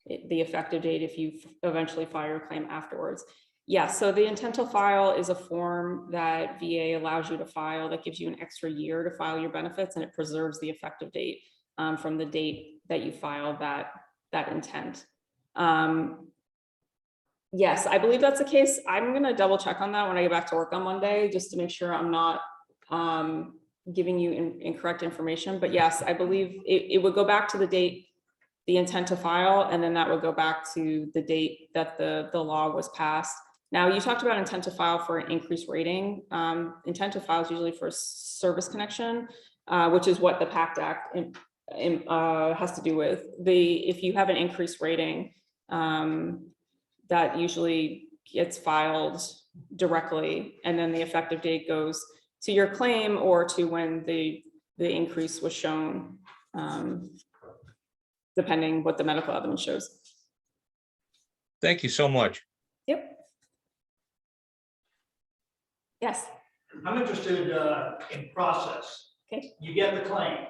the effective date if you eventually file your claim afterwards? Yeah, so the intent to file is a form that VA allows you to file that gives you an extra year to file your benefits, and it preserves the effective date from the date that you filed that intent. Yes, I believe that's the case. I'm gonna double check on that when I get back to work on Monday, just to make sure I'm not giving you incorrect information. But yes, I believe it would go back to the date, the intent to file, and then that would go back to the date that the law was passed. Now, you talked about intent to file for an increased rating. Intent to file is usually for service connection, which is what the PACT ACT has to do with. If you have an increased rating, that usually gets filed directly, and then the effective date goes to your claim or to when the increase was shown, depending what the medical evidence shows. Thank you so much. Yep. Yes. I'm interested in process. Okay. You get the claim.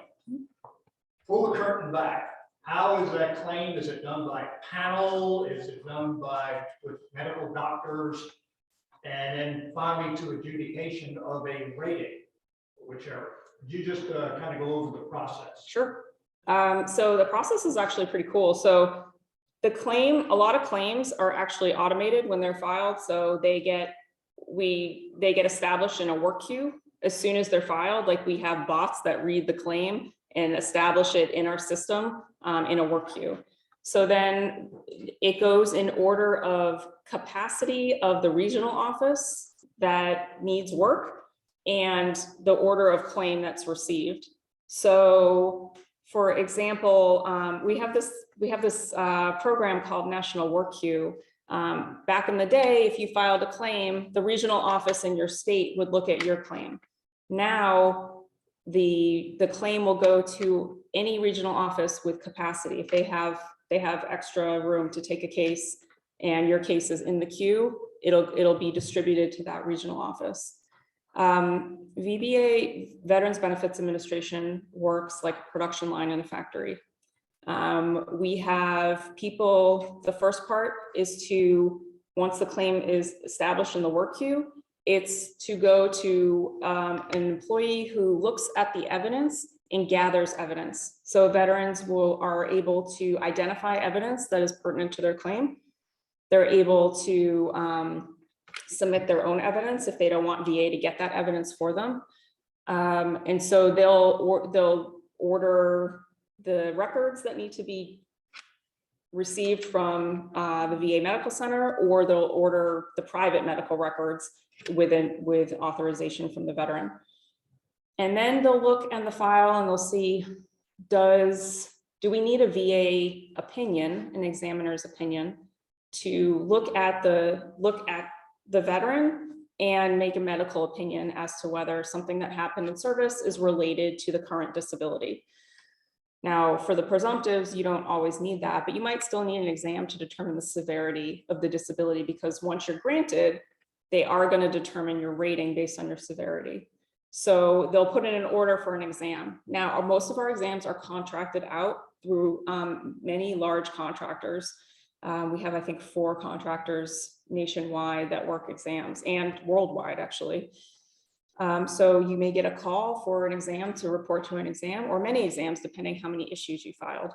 Pull the curtain back. How is that claim? Is it done by panel? Is it done with medical doctors? And then finally to adjudication of a rating, whichever. Could you just kind of go over the process? Sure. So the process is actually pretty cool. So the claim, a lot of claims are actually automated when they're filed. So they get established in a work queue as soon as they're filed. Like, we have bots that read the claim and establish it in our system in a work queue. So then it goes in order of capacity of the regional office that needs work and the order of claim that's received. So for example, we have this program called National Work Queue. Back in the day, if you filed a claim, the regional office in your state would look at your claim. Now, the claim will go to any regional office with capacity. If they have extra room to take a case and your case is in the queue, it'll be distributed to that regional office. VBA, Veterans Benefits Administration, works like a production line in a factory. We have people, the first part is to, once the claim is established in the work queue, it's to go to an employee who looks at the evidence and gathers evidence. So veterans are able to identify evidence that is pertinent to their claim. They're able to submit their own evidence if they don't want VA to get that evidence for them. And so they'll order the records that need to be received from the VA Medical Center, or they'll order the private medical records with authorization from the veteran. And then they'll look at the file and they'll see, do we need a VA opinion, an examiner's opinion, to look at the veteran and make a medical opinion as to whether something that happened in service is related to the current disability. Now, for the presumptives, you don't always need that, but you might still need an exam to determine the severity of the disability, because once you're granted, they are going to determine your rating based on your severity. So they'll put in an order for an exam. Now, most of our exams are contracted out through many large contractors. We have, I think, 4 contractors nationwide that work exams, and worldwide, actually. So you may get a call for an exam to report to an exam, or many exams, depending how many issues you filed.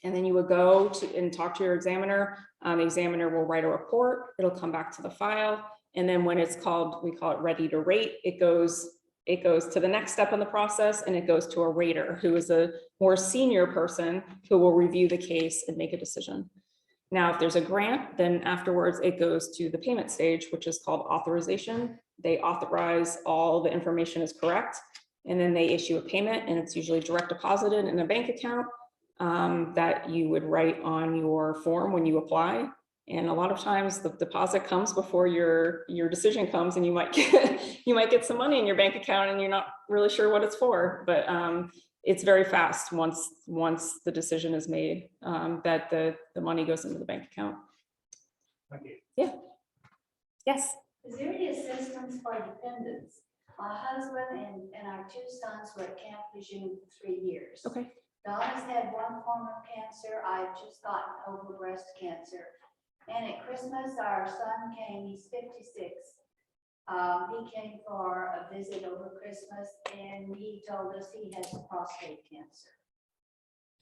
And then you would go and talk to your examiner. The examiner will write a report. It'll come back to the file. And then when it's called, we call it ready to rate, it goes to the next step in the process, and it goes to a rater, who is a more senior person who will review the case and make a decision. Now, if there's a grant, then afterwards it goes to the payment stage, which is called authorization. They authorize all the information is correct, and then they issue a payment, and it's usually direct deposited in a bank account that you would write on your form when you apply. And a lot of times the deposit comes before your decision comes, and you might get some money in your bank account and you're not really sure what it's for. But it's very fast once the decision is made, that the money goes into the bank account. Thank you. Yeah. Yes. Is there any assistance for dependents? My husband and our 2 sons were at Camp Lejeune for 3 years. Okay. Donna's had one form of cancer. I've just gotten over breast cancer. And at Christmas, our son came, he's 56. He came for a visit over Christmas, and he told us he has prostate cancer.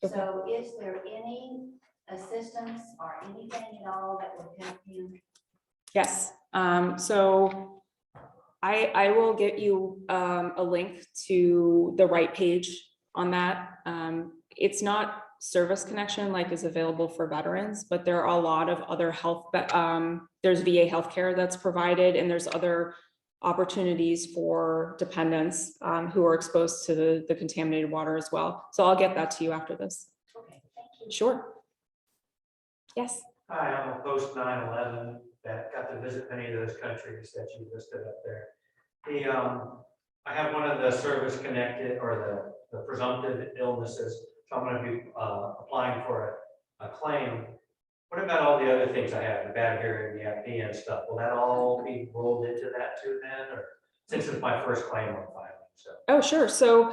Okay. So is there any assistance or anything at all that would help you? Yes, so I will get you a link to the right page on that. It's not Service Connection like is available for veterans, but there are a lot of other health, there's VA healthcare that's provided, and there's other opportunities for dependents who are exposed to the contaminated water as well. So I'll get that to you after this. Okay, thank you. Sure. Yes. Hi, I'm a post 9/11 that got to visit many of those countries that you listed up there. I have one of the service connected or the presumptive illnesses, so I'm going to be applying for a claim. What about all the other things I have, the bad hearing, the apnea and stuff? Will that all be rolled into that too then, or since it's my first claim I'm filing? So. Oh, sure. So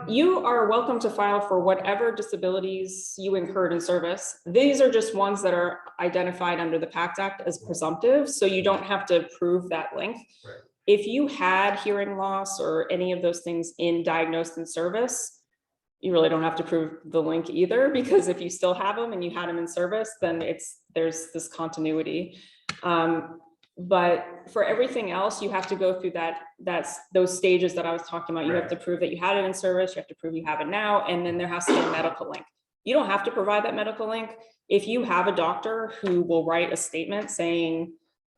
you are welcome to file for whatever disabilities you incurred in service. These are just ones that are identified under the PACT Act as presumptive, so you don't have to prove that length. Right. If you had hearing loss or any of those things diagnosed in service, you really don't have to prove the link either, because if you still have them and you had them in service, then there's this continuity. But for everything else, you have to go through those stages that I was talking about. You have to prove that you had it in service, you have to prove you have it now, and then there has to be a medical link. You don't have to provide that medical link. If you have a doctor who will write a statement saying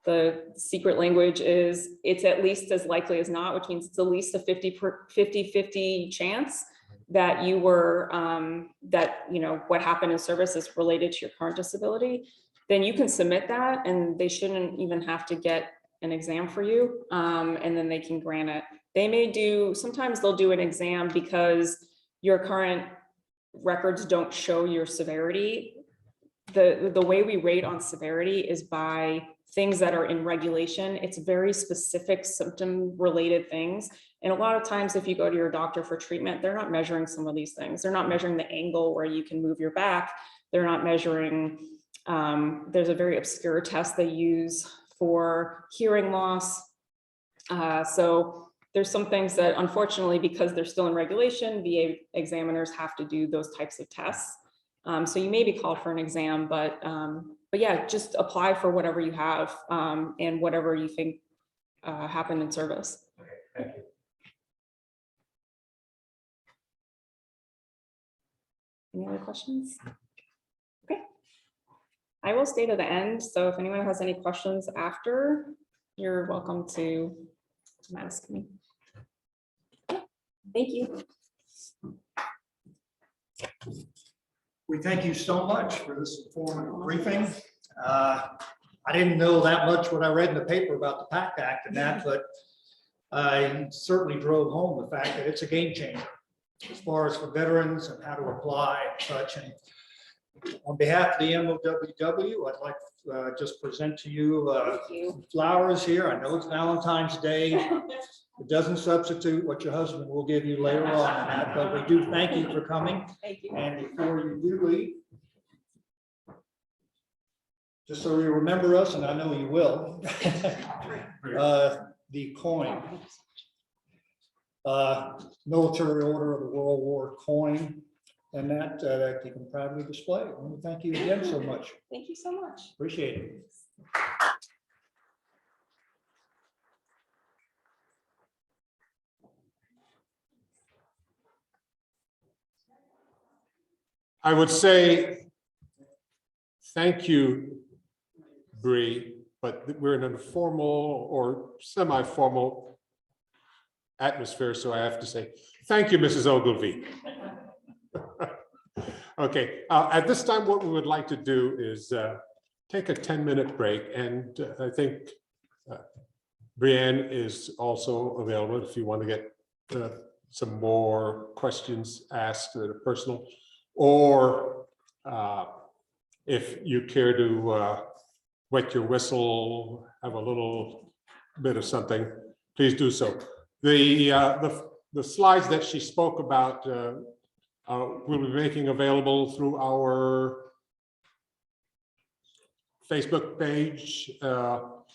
the secret language is it's at least as likely as not, which means it's at least a 50-50 chance that you were, what happened in service is related to your current disability, then you can submit that and they shouldn't even have to get an exam for you. And then they can grant it. Sometimes they'll do an exam because your current records don't show your severity. The way we rate on severity is by things that are in regulation. It's very specific symptom related things. And a lot of times if you go to your doctor for treatment, they're not measuring some of these things. They're not measuring the angle where you can move your back. They're not measuring, there's a very obscure test they use for hearing loss. So there's some things that unfortunately, because they're still in regulation, VA examiners have to do those types of tests. So you may be called for an exam, but yeah, just apply for whatever you have and whatever you think happened in service. Okay, thank you. Any other questions? Okay. I will stay to the end. So if anyone has any questions after, you're welcome to ask me. Thank you. We thank you so much for this informative briefing. I didn't know that much when I read in the paper about the PACT Act and that, but I certainly drove home the fact that it's a game changer as far as for veterans and how to apply and such. And on behalf of the MOWW, I'd like to just present to you some flowers here. I know it's Valentine's Day. It doesn't substitute what your husband will give you later on in that, but we do thank you for coming. Thank you. And before you do leave, just so you remember us, and I know you will, the coin, Military Order of the World War coin, and that you can proudly display. I want to thank you again so much. Thank you so much. Appreciate it. I would say thank you, Bree, but we're in a formal or semi-formal atmosphere, so I have to say thank you, Mrs. Ogilvie. Okay, at this time, what we would like to do is take a 10-minute break, and I think Brianne is also available if you want to get some more questions asked that are personal, or if you care to wet your whistle, have a little bit of something, please do so. The slides that she spoke about we'll be making available through our Facebook page.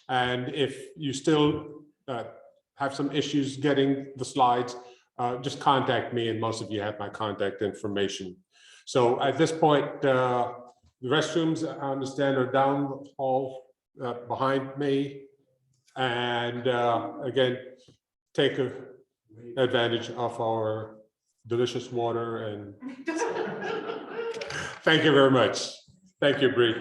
And if you still have some issues getting the slides, just contact me, and most of you have my contact information. So at this point, The restrooms, I understand, are down the hall behind me. And again, take advantage of our delicious water and thank you very much. Thank you, Bree.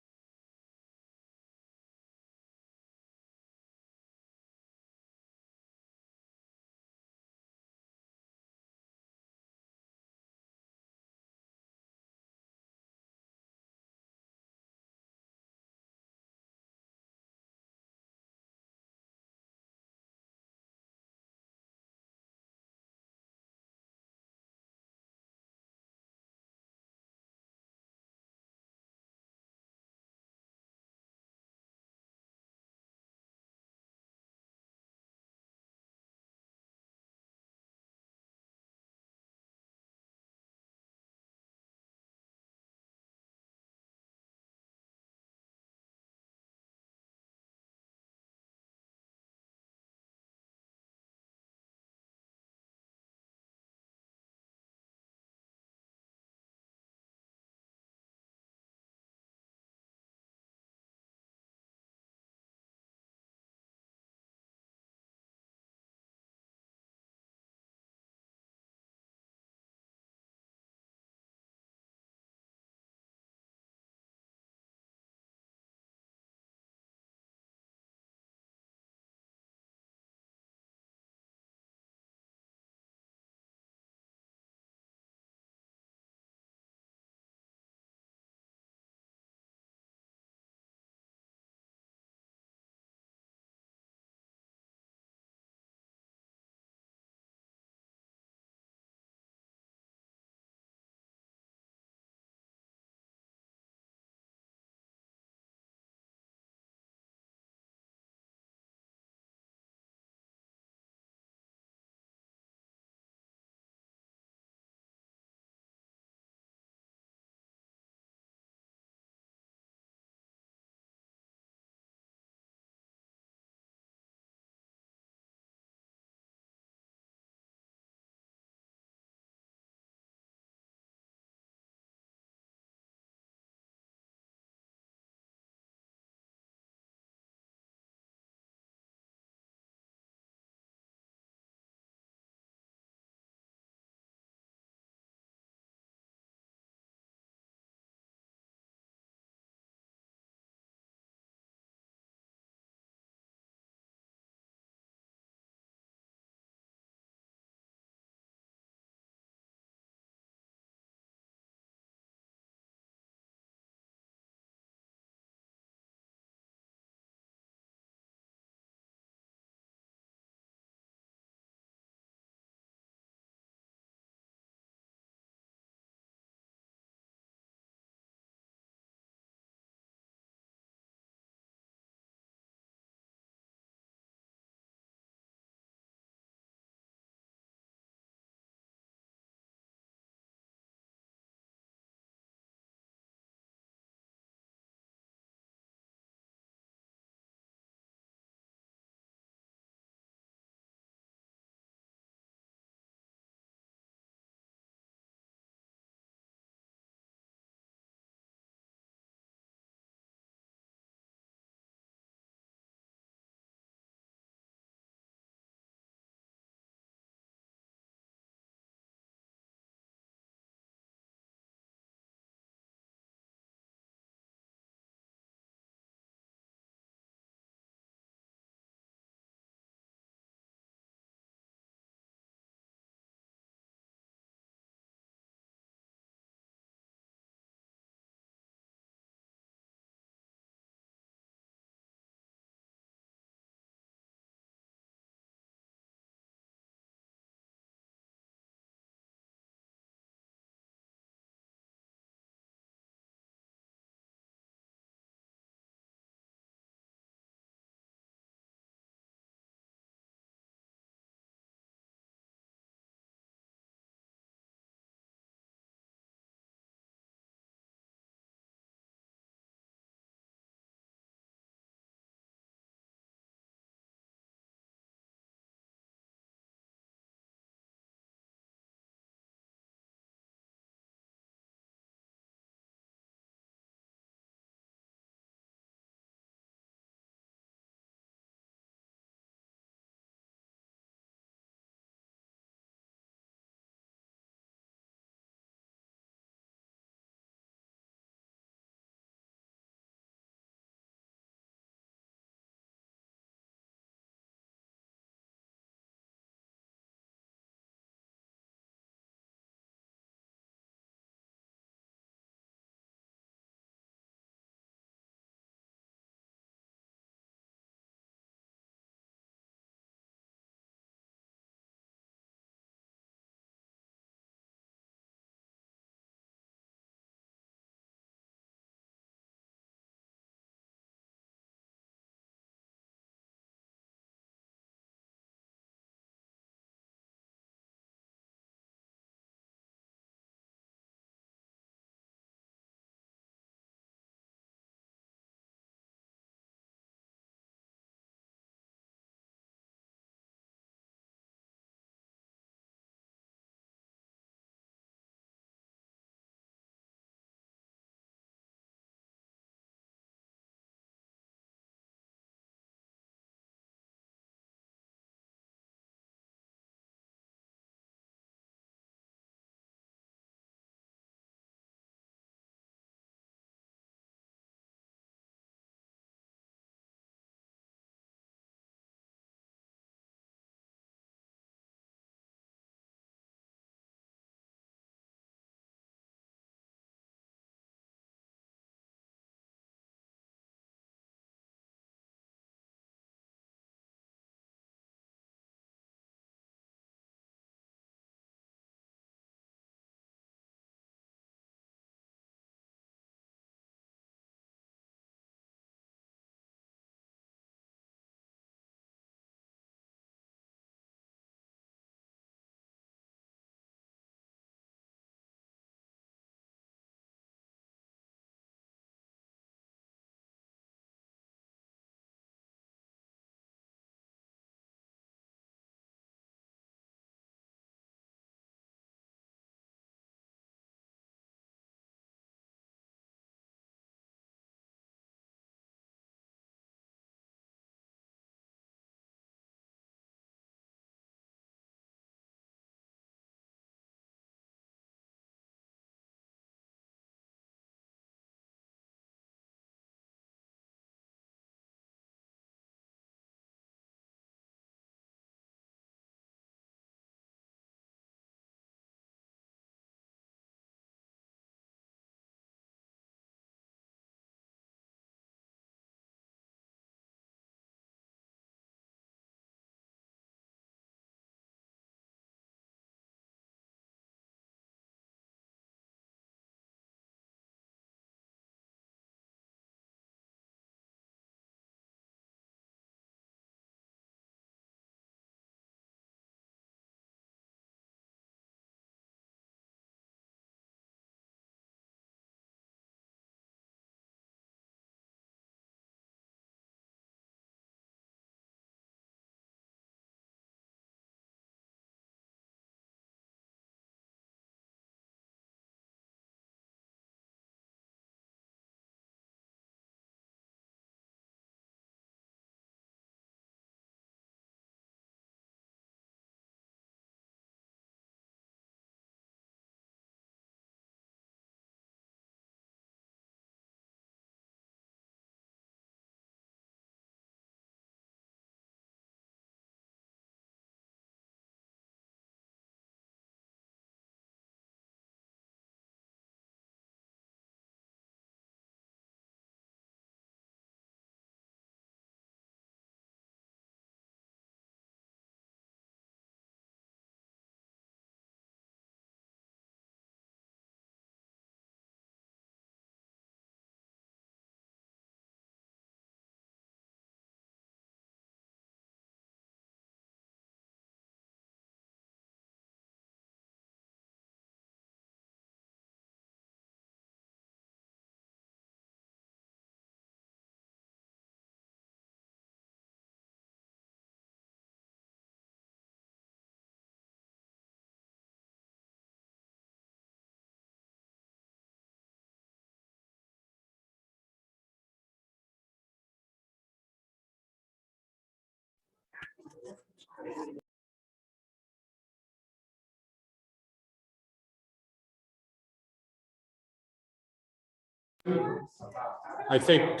I think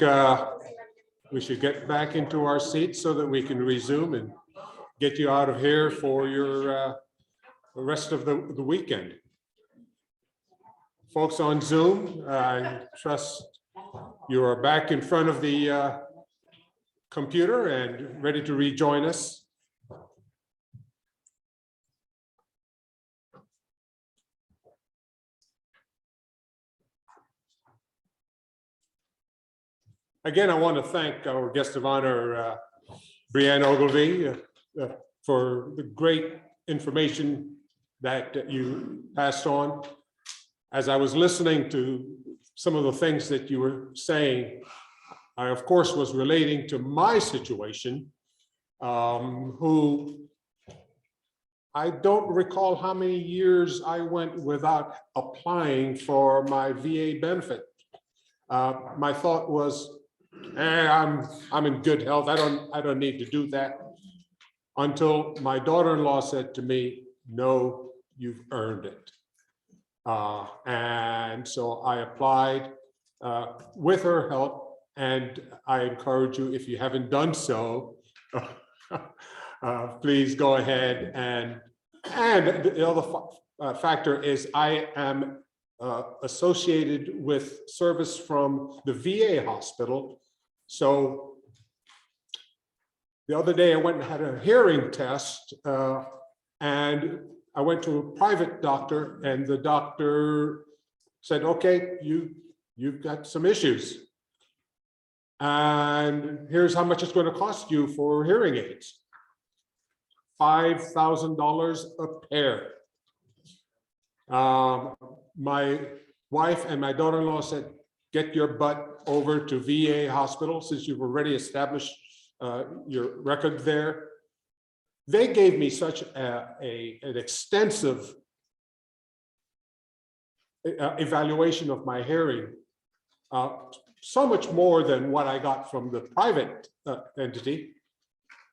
we should get back into our seats so that we can resume and get you out of here for your the rest of the weekend. Folks on Zoom, I trust you are back in front of the computer and ready to rejoin us. Again, I want to thank our guest of honor, Brianne Ogilvie, for the great information that you passed on. As I was listening to some of the things that you were saying, I, of course, was relating to my situation, who I don't recall how many years I went without applying for my VA benefit. My thought was, I'm in good health. I don't need to do that. Until my daughter-in-law said to me, "No, you've earned it." And so I applied with her help, and I encourage you, if you haven't done so, please go ahead. And the other factor is I am associated with service from the VA hospital. So the other day I went and had a hearing test, and I went to a private doctor, and the doctor said, "Okay, you've got some issues. And here's how much it's going to cost you for hearing aids. $5,000 a pair." My wife and my daughter-in-law said, "Get your butt over to VA hospital since you've already established your record there." They gave me such an extensive evaluation of my hearing, so much more than what I got from the private entity.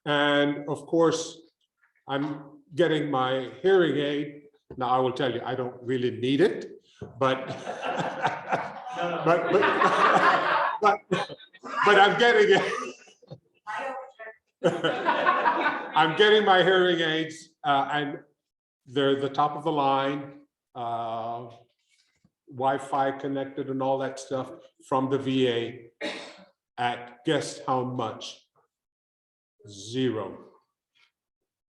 And of course, I'm getting my hearing aid. Now, I will tell you, I don't really need it, but but I'm getting it. I'm getting my hearing aids, and they're the top of the line, Wi-Fi connected and all that stuff from the VA. At guess how much? $0.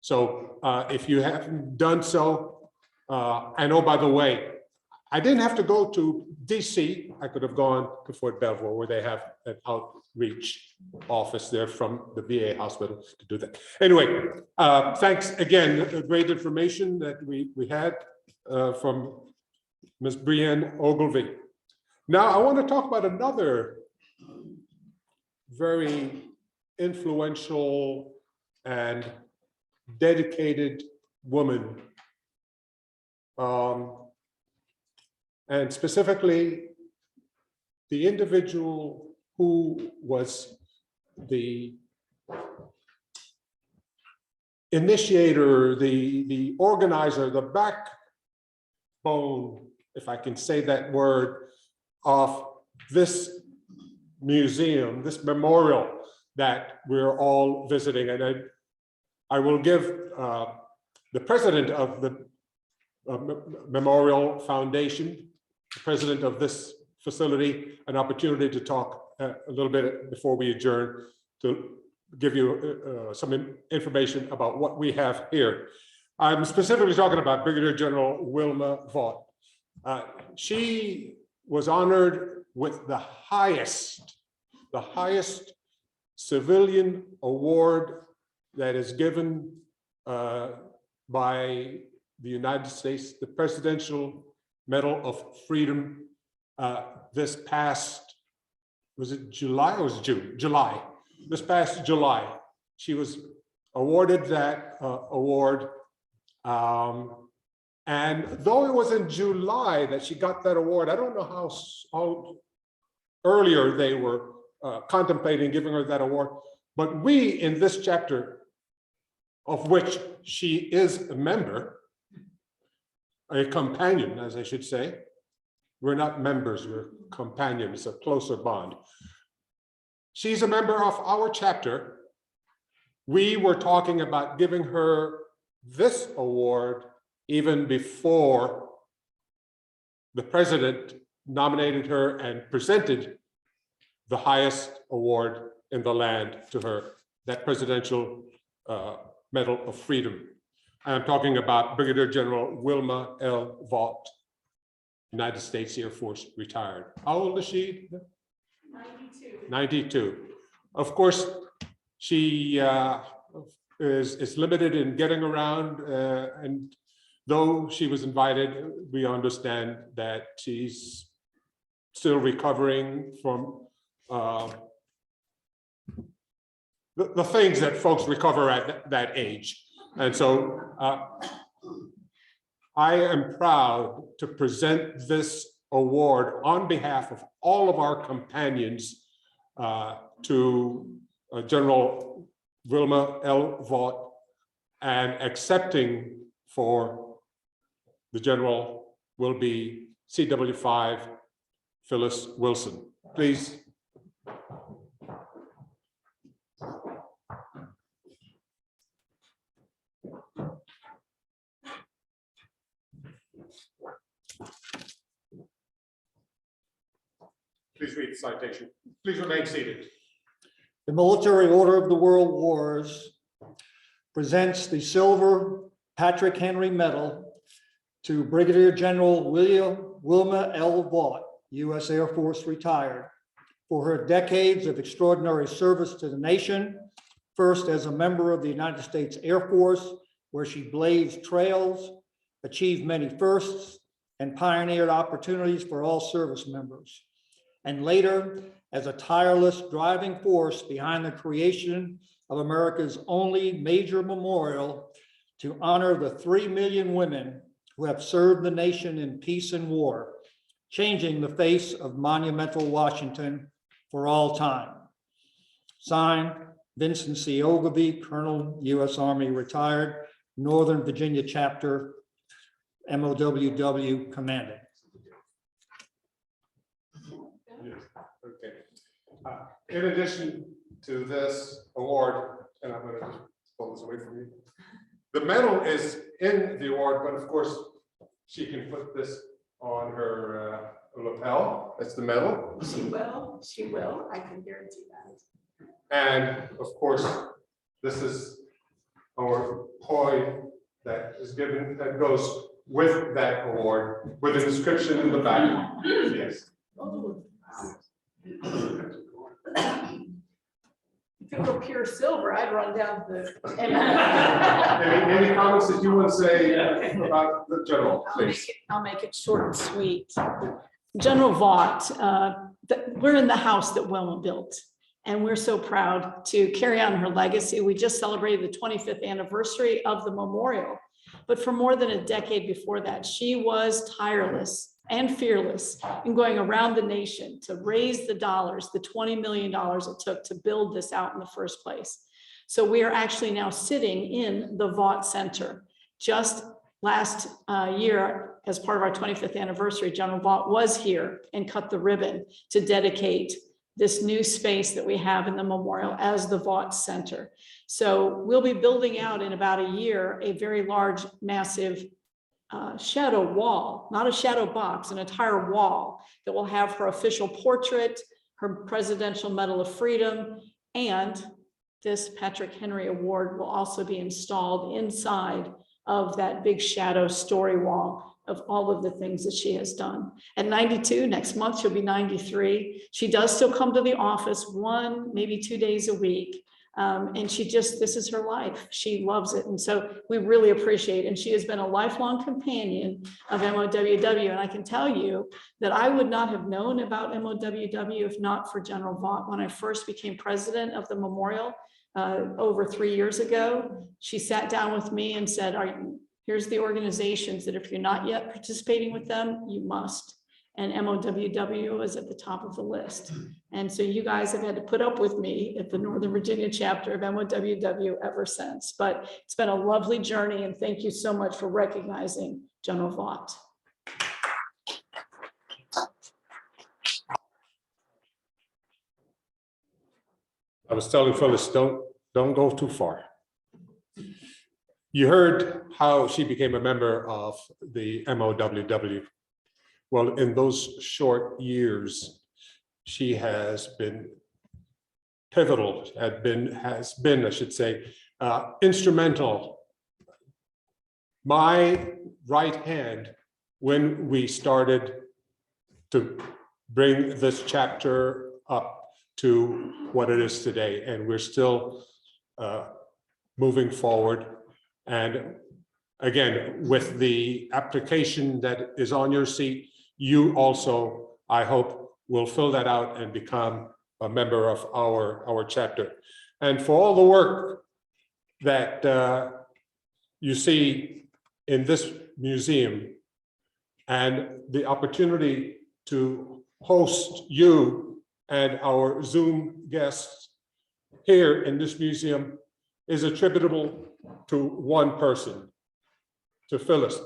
So if you haven't done so, and oh, by the way, I didn't have to go to DC. I could have gone to Fort Belvoir, where they have an outreach office there from the VA hospital to do that. Anyway, thanks again. Great information that we had from Ms. Brianne Ogilvie. Now, I want to talk about another very influential and dedicated woman. And specifically, the individual who was the initiator, the organizer, the backbone, if I can say that word, of this museum, this memorial that we're all visiting. And I will give the president of the Memorial Foundation, the president of this facility, an opportunity to talk a little bit before we adjourn, to give you some information about what we have here. I'm specifically talking about Brigadier General Wilma Vaught. She was honored with the highest civilian award that is given by the United States, the Presidential Medal of Freedom. This past, was it July or was it June? July. This past July, she was awarded that award. And though it was in July that she got that award, I don't know how earlier they were contemplating giving her that award. But we in this chapter of which she is a member, a companion, as I should say. We're not members, we're companions, a closer bond. She's a member of our chapter. We were talking about giving her this award even before the president nominated her and presented the highest award in the land to her, that Presidential Medal of Freedom. I'm talking about Brigadier General Wilma L. Vaught, United States Air Force, retired. How old is she? 92. 92. Of course, she is limited in getting around, and though she was invited, we understand that she's still recovering from the things that folks recover at that age. And so I am proud to present this award on behalf of all of our companions to General Wilma L. Vaught, and accepting for the general will be CW5 Phyllis Wilson. Please. Please read the citation. Please remain seated. The Military Order of the World Wars presents the Silver Patrick Henry Medal to Brigadier General Wilma L. Vaught, U.S. Air Force retired, for her decades of extraordinary service to the nation, first as a member of the United States Air Force, where she blazed trails, achieved many firsts, and pioneered opportunities for all service members, and later as a tireless driving force behind the creation of America's only major memorial to honor the 3 million women who have served the nation in peace and war, changing the face of monumental Washington for all time. Signed, Vincent C. Ogilvie, Colonel, U.S. Army, retired, Northern Virginia Chapter, MOWW Commander. Okay. In addition to this award, and I'm going to just pull this away from you. The medal is in the award, but of course, she can put this on her lapel. That's the medal. She will. She will. I can guarantee that. And of course, this is our coin that is given, that goes with that award, with an inscription in the back. Yes. Oh, wow. If it were pure silver, I'd run down to the. Any comments that you want to say about the general, please? I'll make it short and sweet. General Vaught, we're in the house that Wilma built, and we're so proud to carry on her legacy. We just celebrated the 25th anniversary of the memorial, but for more than a decade before that, she was tireless and fearless in going around the nation to raise the dollars, the $20 million it took to build this out in the first place. So we are actually now sitting in the Vaught Center. Just last year, as part of our 25th anniversary, General Vaught was here and cut the ribbon to dedicate this new space that we have in the memorial as the Vaught Center. So we'll be building out in about a year a very large, massive shadow wall, not a shadow box, an entire wall that will have her official portrait, her Presidential Medal of Freedom, and this Patrick Henry Award will also be installed inside of that big shadow story wall of all of the things that she has done. At 92, next month, she'll be 93. She does still come to the office 1, maybe 2 days a week. And she just, this is her life. She loves it. And so we really appreciate it. And she has been a lifelong companion of MOWW. And I can tell you that I would not have known about MOWW if not for General Vaught. When I first became president of the memorial over 3 years ago, she sat down with me and said, here's the organizations that if you're not yet participating with them, you must. and MOWW was at the top of the list. And so you guys have had to put up with me at the Northern Virginia chapter of MOWW ever since. But it's been a lovely journey, and thank you so much for recognizing General Vaught. I was telling Phyllis, don't go too far. You heard how she became a member of the MOWW. Well, in those short years, she has been pivotal, has been, I should say, instrumental. My right hand when we started to bring this chapter up to what it is today, and we're still moving forward. And again, with the application that is on your seat, you also, I hope, will fill that out and become a member of our chapter. And for all the work that you see in this museum and the opportunity to host you and our Zoom guests here in this museum is attributable to one person, to Phyllis.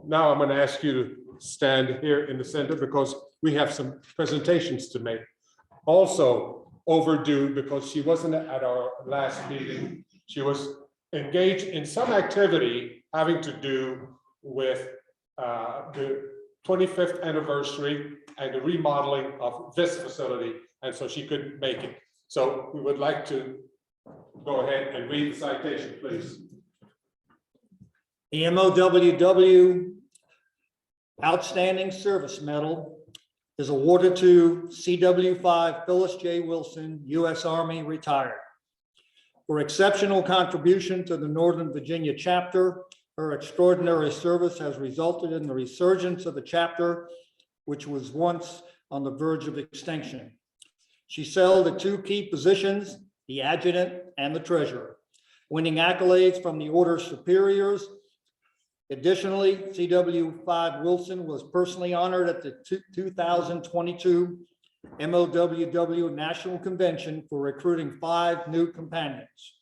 Now I'm going to ask you to stand here in the center because we have some presentations to make. Also overdue because she wasn't at our last meeting. She was engaged in some activity having to do with the 25th anniversary and the remodeling of this facility, and so she couldn't make it. So we would like to go ahead and read the citation, please. The MOWW Outstanding Service Medal is awarded to CW5 Phyllis J. Wilson, U.S. Army, retired. For exceptional contribution to the Northern Virginia chapter, her extraordinary service has resulted in the resurgence of the chapter, which was once on the verge of extinction. She held the two key positions, the adjutant and the treasurer, winning accolades from the order's superiors. Additionally, CW5 Wilson was personally honored at the 2022 MOWW National Convention for recruiting 5 new companions.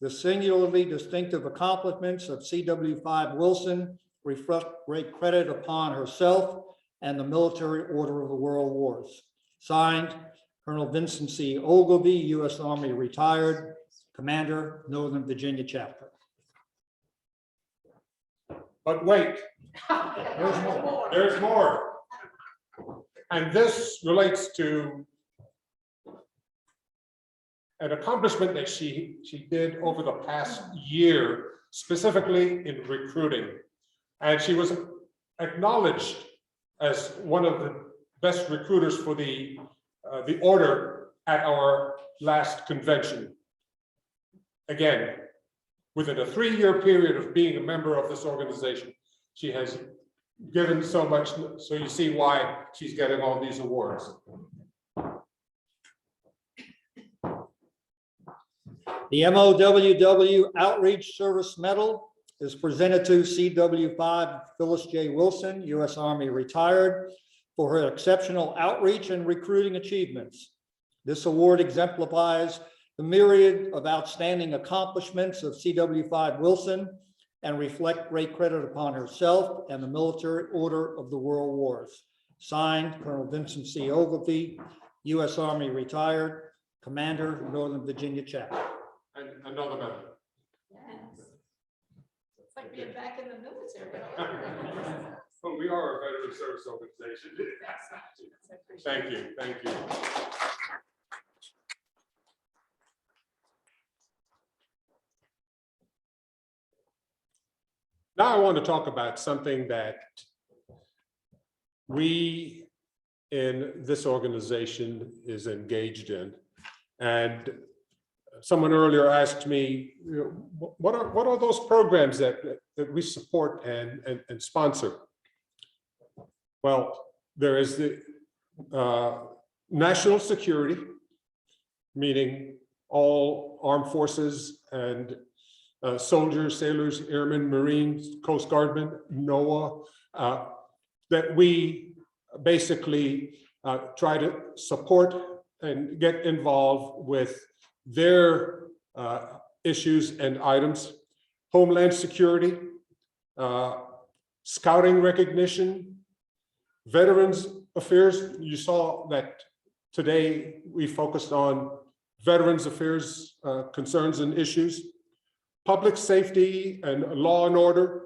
The singularly distinctive accomplishments of CW5 Wilson reflect great credit upon herself and the Military Order of the World Wars. Signed, Colonel Vincent C. Ogilvie, U.S. Army, retired, Commander, Northern Virginia Chapter. But wait, there's more. And this relates to an accomplishment that she did over the past year, specifically in recruiting. And she was acknowledged as one of the best recruiters for the order at our last convention. Again, within a 3-year period of being a member of this organization, she has given so much, so you see why she's getting all these awards. The MOWW Outreach Service Medal is presented to CW5 Phyllis J. Wilson, U.S. Army, retired, for her exceptional outreach and recruiting achievements. This award exemplifies the myriad of outstanding accomplishments of CW5 Wilson and reflect great credit upon herself and the Military Order of the World Wars. Signed, Colonel Vincent C. Ogilvie, U.S. Army, retired, Commander, Northern Virginia Chapter. And another member. Yes. It's like being back in the military. Well, we are a veteran service organization. Thank you, thank you. Now I want to talk about something that we in this organization is engaged in. And someone earlier asked me, what are those programs that we support and sponsor? Well, there is the national security, meaning all armed forces and soldiers, sailors, airmen, Marines, Coast Guardmen, NOAA, that we basically try to support and get involved with their issues and items. Homeland security, scouting recognition, veterans affairs. You saw that today we focused on veterans affairs concerns and issues, public safety and law and order,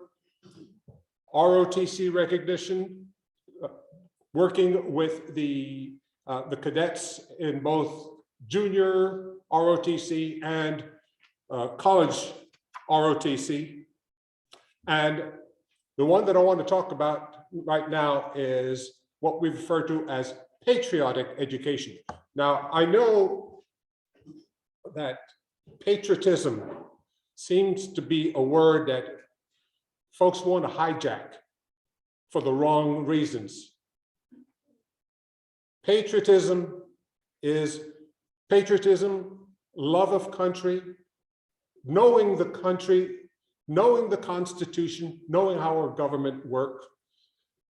ROTC recognition, working with the cadets in both junior ROTC and college ROTC. And the one that I want to talk about right now is what we refer to as patriotic education. Now, I know that patriotism seems to be a word that folks want to hijack for the wrong reasons. Patriotism is patriotism, love of country, knowing the country, knowing the Constitution, knowing how our government works.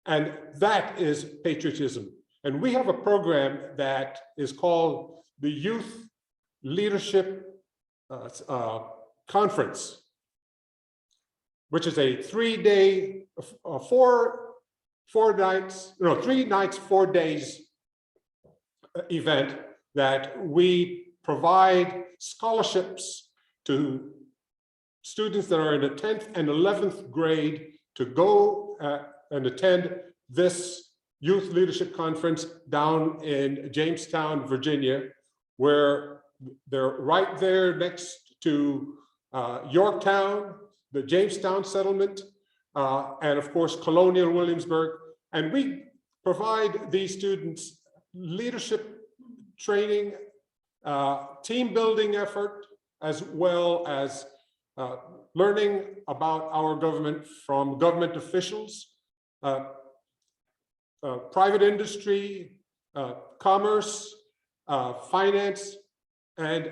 And that is patriotism. And we have a program that is called the Youth Leadership Conference, which is a 3-day, 3 nights, 4 days event that we provide scholarships to students that are in the 10th and 11th grade to go and attend this Youth Leadership Conference down in Jamestown, Virginia, where they're right there next to Yorktown, the Jamestown settlement, and of course, Colonial Williamsburg. And we provide these students leadership training, team building effort, as well as learning about our government from government officials, private industry, commerce, finance, and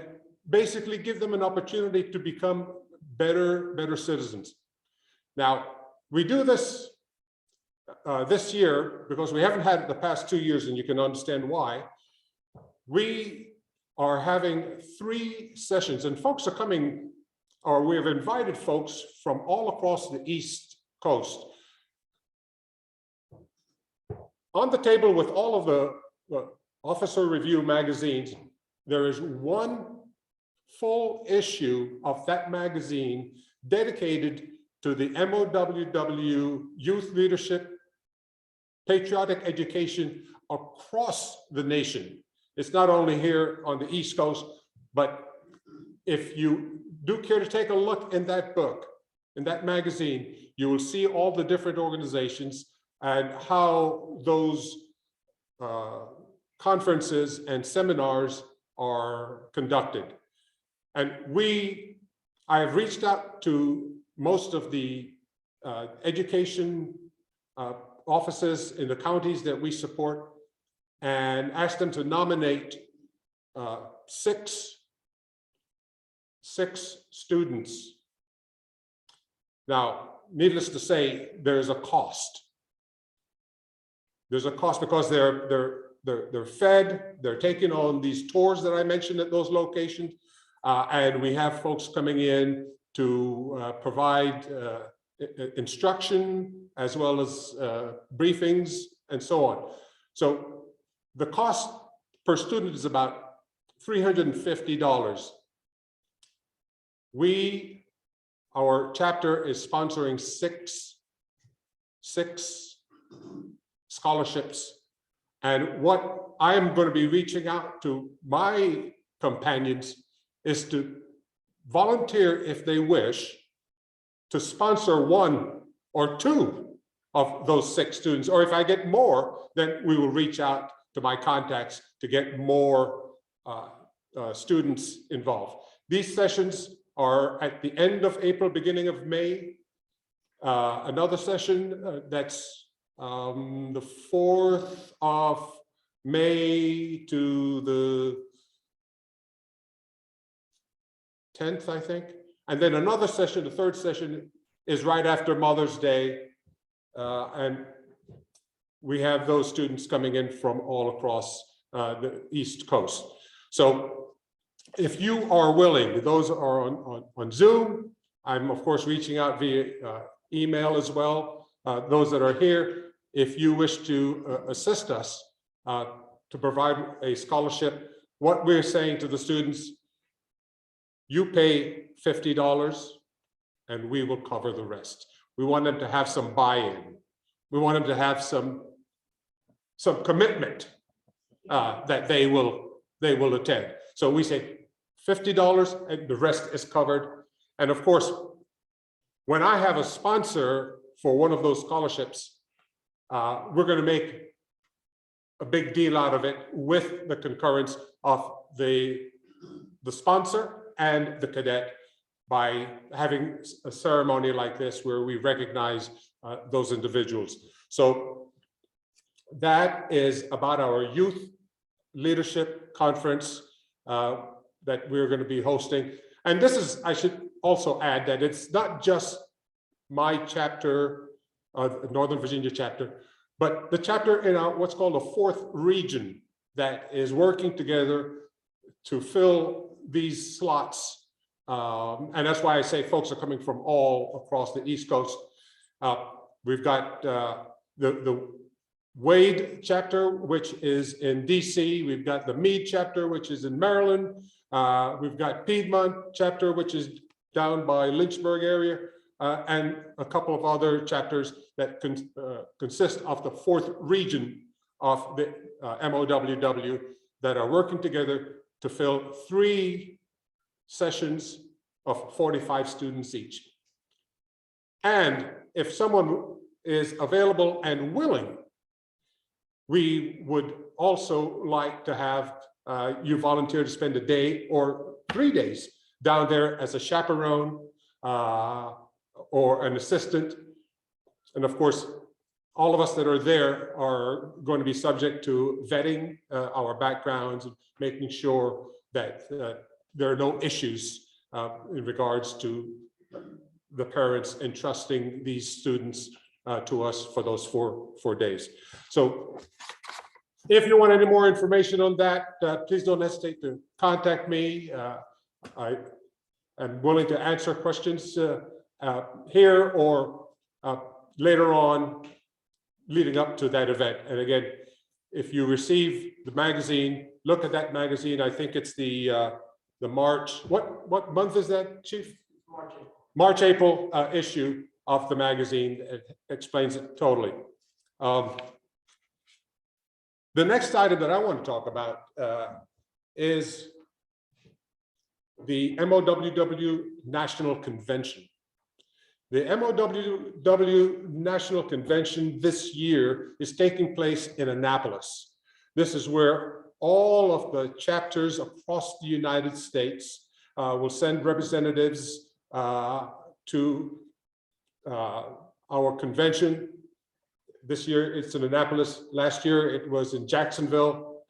basically give them an opportunity to become better citizens. Now, we do this this year because we haven't had it the past 2 years, and you can understand why. We are having 3 sessions, and folks are coming, or we have invited folks from all across the East Coast. On the table with all of the Officer Review magazines, there is one full issue of that magazine dedicated to the MOWW Youth Leadership Patriotic Education across the nation. It's not only here on the East Coast, but if you do care to take a look in that book, in that magazine, you will see all the different organizations and how those conferences and seminars are conducted. And I have reached out to most of the education offices in the counties that we support and asked them to nominate 6 students. Now, needless to say, there's a cost. There's a cost because they're fed, they're taking on these tours that I mentioned at those locations, and we have folks coming in to provide instruction as well as briefings and so on. So the cost per student is about $350. Our chapter is sponsoring six scholarships. And what I am going to be reaching out to my companions is to volunteer, if they wish, to sponsor 1 or 2 of those 6 students. Or if I get more, then we will reach out to my contacts to get more students involved. These sessions are at the end of April, beginning of May. Another session that's the 4th of May to the 10th, I think. And then another session, the 3rd session, is right after Mother's Day. And we have those students coming in from all across the East Coast. So if you are willing, those are on Zoom, I'm of course reaching out via email as well. Those that are here, if you wish to assist us to provide a scholarship, what we're saying to the students, you pay $50 and we will cover the rest. We want them to have some buy-in. We want them to have some commitment that they will attend. So we say $50 and the rest is covered. And of course, when I have a sponsor for one of those scholarships, we're going to make a big deal out of it with the concurrence of the sponsor and the cadet by having a ceremony like this where we recognize those individuals. So that is about our youth leadership conference that we're going to be hosting. And this is, I should also add that it's not just my chapter, Northern Virginia chapter, but the chapter in our what's called a fourth region that is working together to fill these slots. And that's why I say folks are coming from all across the East Coast. We've got the Wade chapter, which is in DC. We've got the Meade chapter, which is in Maryland. We've got Piedmont chapter, which is down by Lynchburg area, and a couple of other chapters that consist of the fourth region of the MOWW that are working together to fill 3 sessions of 45 students each. And if someone is available and willing, we would also like to have you volunteer to spend a day or 3 days down there as a chaperone or an assistant. And of course, all of us that are there are going to be subject to vetting our backgrounds and making sure that there are no issues in regards to the parents entrusting these students to us for those four days. So if you want any more information on that, please don't hesitate to contact me. I am willing to answer questions here or later on leading up to that event. And again, if you receive the magazine, look at that magazine. I think it's the March, what month is that, Chief? March, April issue of the magazine. It explains it totally. The next item that I want to talk about is the MOWW National Convention. The MOWW National Convention this year is taking place in Annapolis. This is where all of the chapters across the United States will send representatives to our convention. This year it's in Annapolis. Last year it was in Jacksonville.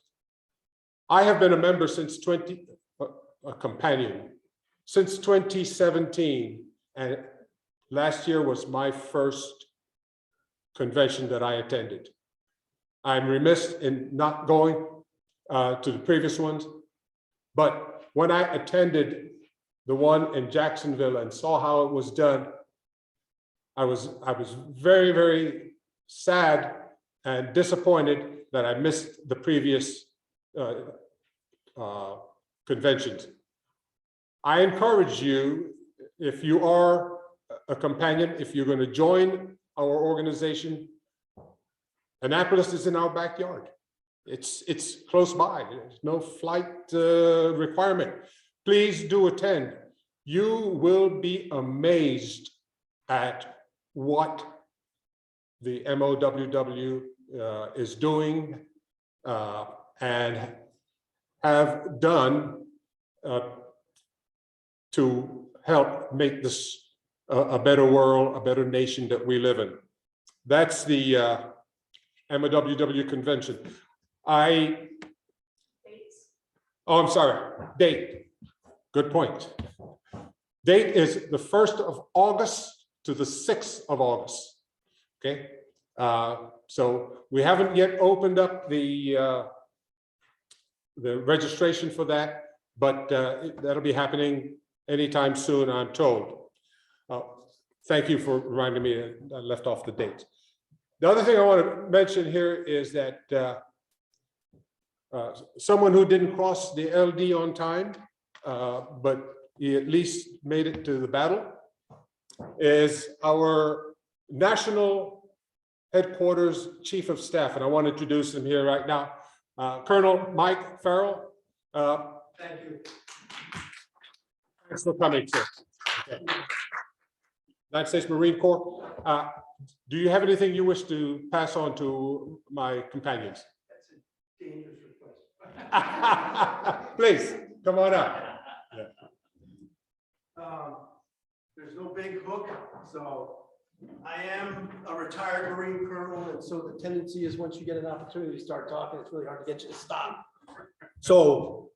I have been a member since a companion since 2017, and last year was my first convention that I attended. I'm remiss in not going to the previous ones, but when I attended the one in Jacksonville and saw how it was done, I was very, very sad and disappointed that I missed the previous conventions. I encourage you, if you are a companion, if you're going to join our organization, Annapolis is in our backyard. It's close by. There's no flight requirement. Please do attend. You will be amazed at what the MOWW is doing and have done to help make this a better world, a better nation that we live in. That's the MOWW convention. I'm sorry, date. Good point. Date is the 1st of August to the 6th of August. Okay, So we haven't yet opened up the registration for that, but that'll be happening anytime soon, I'm told. Thank you for reminding me that I left off the date. The other thing I want to mention here is that someone who didn't cross the LD on time, but he at least made it to the battle, is our national headquarters chief of staff. And I want to introduce him here right now. Colonel Mike Farrell. Thank you. Thanks for coming, sir. Okay. United States Marine Corps. Do you have anything you wish to pass on to my companions? That's a dangerous request. Please, come on up. There's no big hook, so I am a retired Marine colonel, and so the tendency is once you get an opportunity to start talking, it's really hard to get you to stop. So,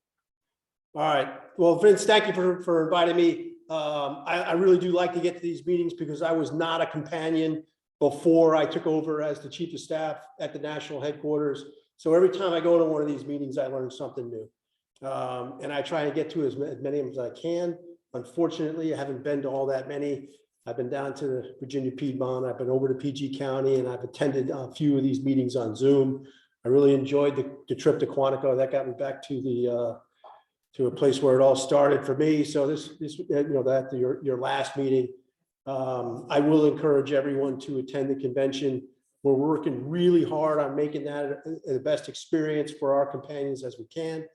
all right, well, Vince, thank you for inviting me. I really do like to get to these meetings because I was not a companion before I took over as the chief of staff at the national headquarters. So every time I go to one of these meetings, I learn something new. And I try to get to as many as I can. Unfortunately, I haven't been to all that many. I've been down to the Virginia Piedmont, I've been over to PG County, and I've attended a few of these meetings on Zoom. I really enjoyed the trip to Quantico. That got me back to a place where it all started for me. So this your last meeting. I will encourage everyone to attend the convention. We're working really hard on making that the best experience for our companions as we can.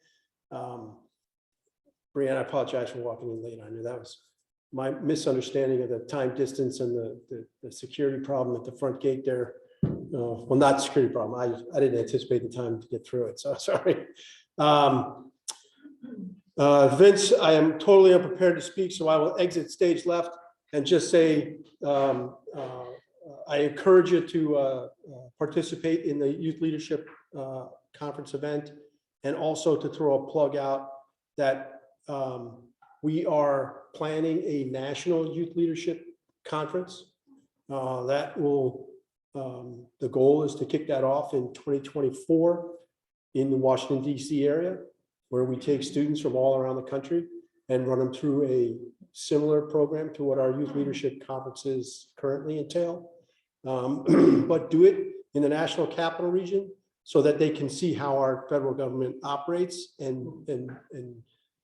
Brianne, I apologize for walking in late. I knew that was my misunderstanding of the time distance and the security problem at the front gate there. Well, not the security problem. I didn't anticipate the time to get through it. So sorry. Vince, I am totally unprepared to speak, so I will exit stage left and just say, I encourage you to participate in the Youth Leadership Conference event, and also to throw a plug out that we are planning a national youth leadership conference. That will, the goal is to kick that off in 2024 in the Washington, D.C. area, where we take students from all around the country and run them through a similar program to what our youth leadership conferences currently entail. But do it in the national capital region so that they can see how our federal government operates, and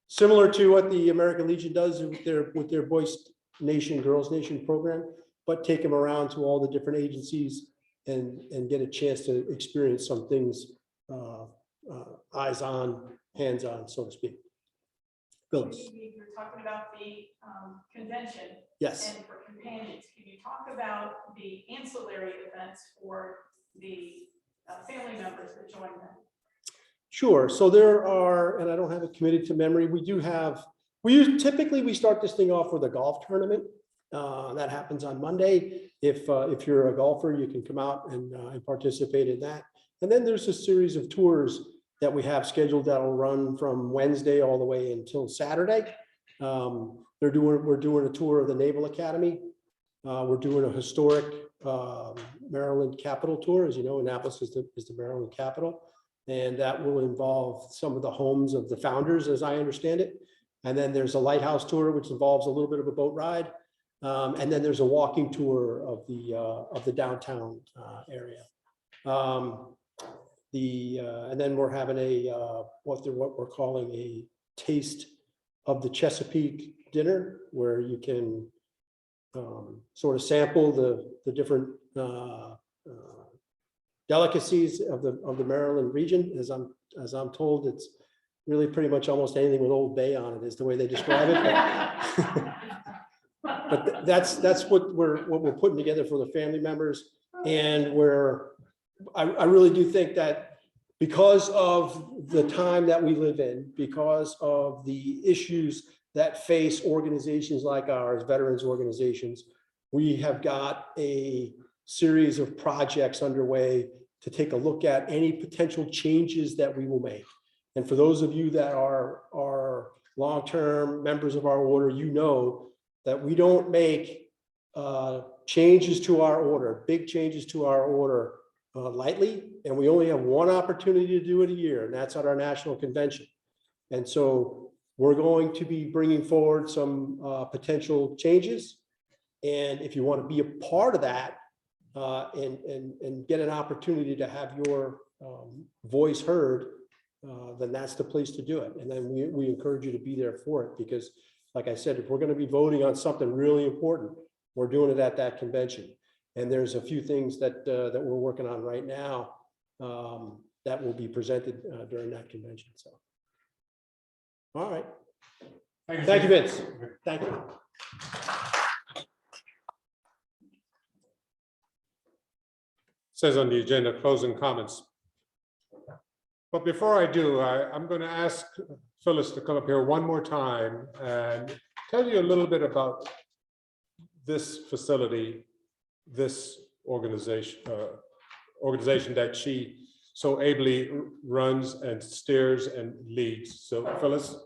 similar to what the American Legion does with their Boys Nation, Girls Nation program, but take them around to all the different agencies and get a chance to experience some things eyes on, hands on, so to speak. Phyllis. You're talking about the convention. Yes. And for companions, can you talk about the ancillary events for the family members that join them? Sure. So there are, and I don't have it committed to memory. Typically we start this thing off with a golf tournament. That happens on Monday. If you're a golfer, you can come out and participate in that. And then there's a series of tours that we have scheduled that will run from Wednesday all the way until Saturday. We're doing a tour of the Naval Academy. We're doing a historic Maryland Capitol tour. As you know, Annapolis is the Maryland capital. And that will involve some of the homes of the founders, as I understand it. And then there's a lighthouse tour, which involves a little bit of a boat ride. And then there's a walking tour of the downtown area. And then we're having what we're calling a taste of the Chesapeake dinner, where you can sort of sample the different delicacies of the Maryland region. As I'm told, it's really pretty much almost anything with Old Bay on it is the way they describe it. But that's what we're putting together for the family members, and I really do think that because of the time that we live in, because of the issues that face organizations like ours, veterans organizations, we have got a series of projects underway to take a look at any potential changes that we will make. And for those of you that are long-term members of our order, you know that we don't make changes to our order, big changes to our order lightly, and we only have one opportunity to do it a year, and that's at our national convention. And so we're going to be bringing forward some potential changes. And if you want to be a part of that and get an opportunity to have your voice heard, then that's the place to do it. And then we encourage you to be there for it, because like I said, if we're going to be voting on something really important, we're doing it at that convention. And there's a few things that that we're working on right now that will be presented during that convention. So, all right. Thank you, Vince. Thank you. Says on the agenda, closing comments. But before I do, I'm going to ask Phyllis to come up here one more time and tell you a little bit about this facility, this organization that she so ably runs and steers and leads. So Phyllis.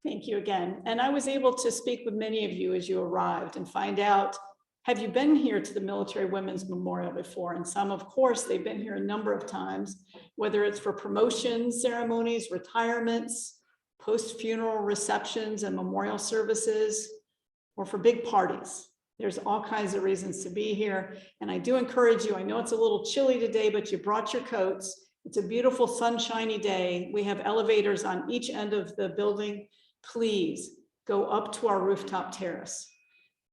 Thank you again. And I was able to speak with many of you as you arrived and find out, have you been here to the Military Women's Memorial before? And some, of course, they've been here a number of times, whether it's for promotion ceremonies, retirements, post-funeral receptions and memorial services, or for big parties. There's all kinds of reasons to be here. And I do encourage you, I know it's a little chilly today, but you brought your coats. It's a beautiful sunshiny day. We have elevators on each end of the building. Please go up to our rooftop terrace.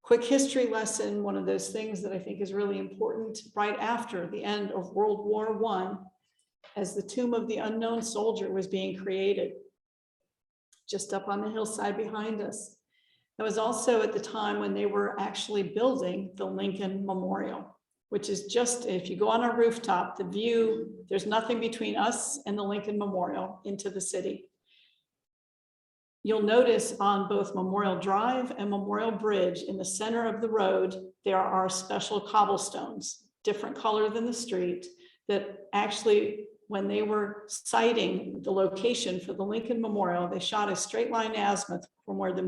Quick history lesson, one of those things that I think is really important, right after the end of World War I, as the tomb of the unknown soldier was being created, just up on the hillside behind us. That was also at the time when they were actually building the Lincoln Memorial, which is just, if you go on our rooftop, the view, there's nothing between us and the Lincoln Memorial into the city. You'll notice on both Memorial Drive and Memorial Bridge in the center of the road, there are special cobblestones, different color than the street, that actually, when they were citing the location for the Lincoln Memorial, they shot a straight line azimuth from where the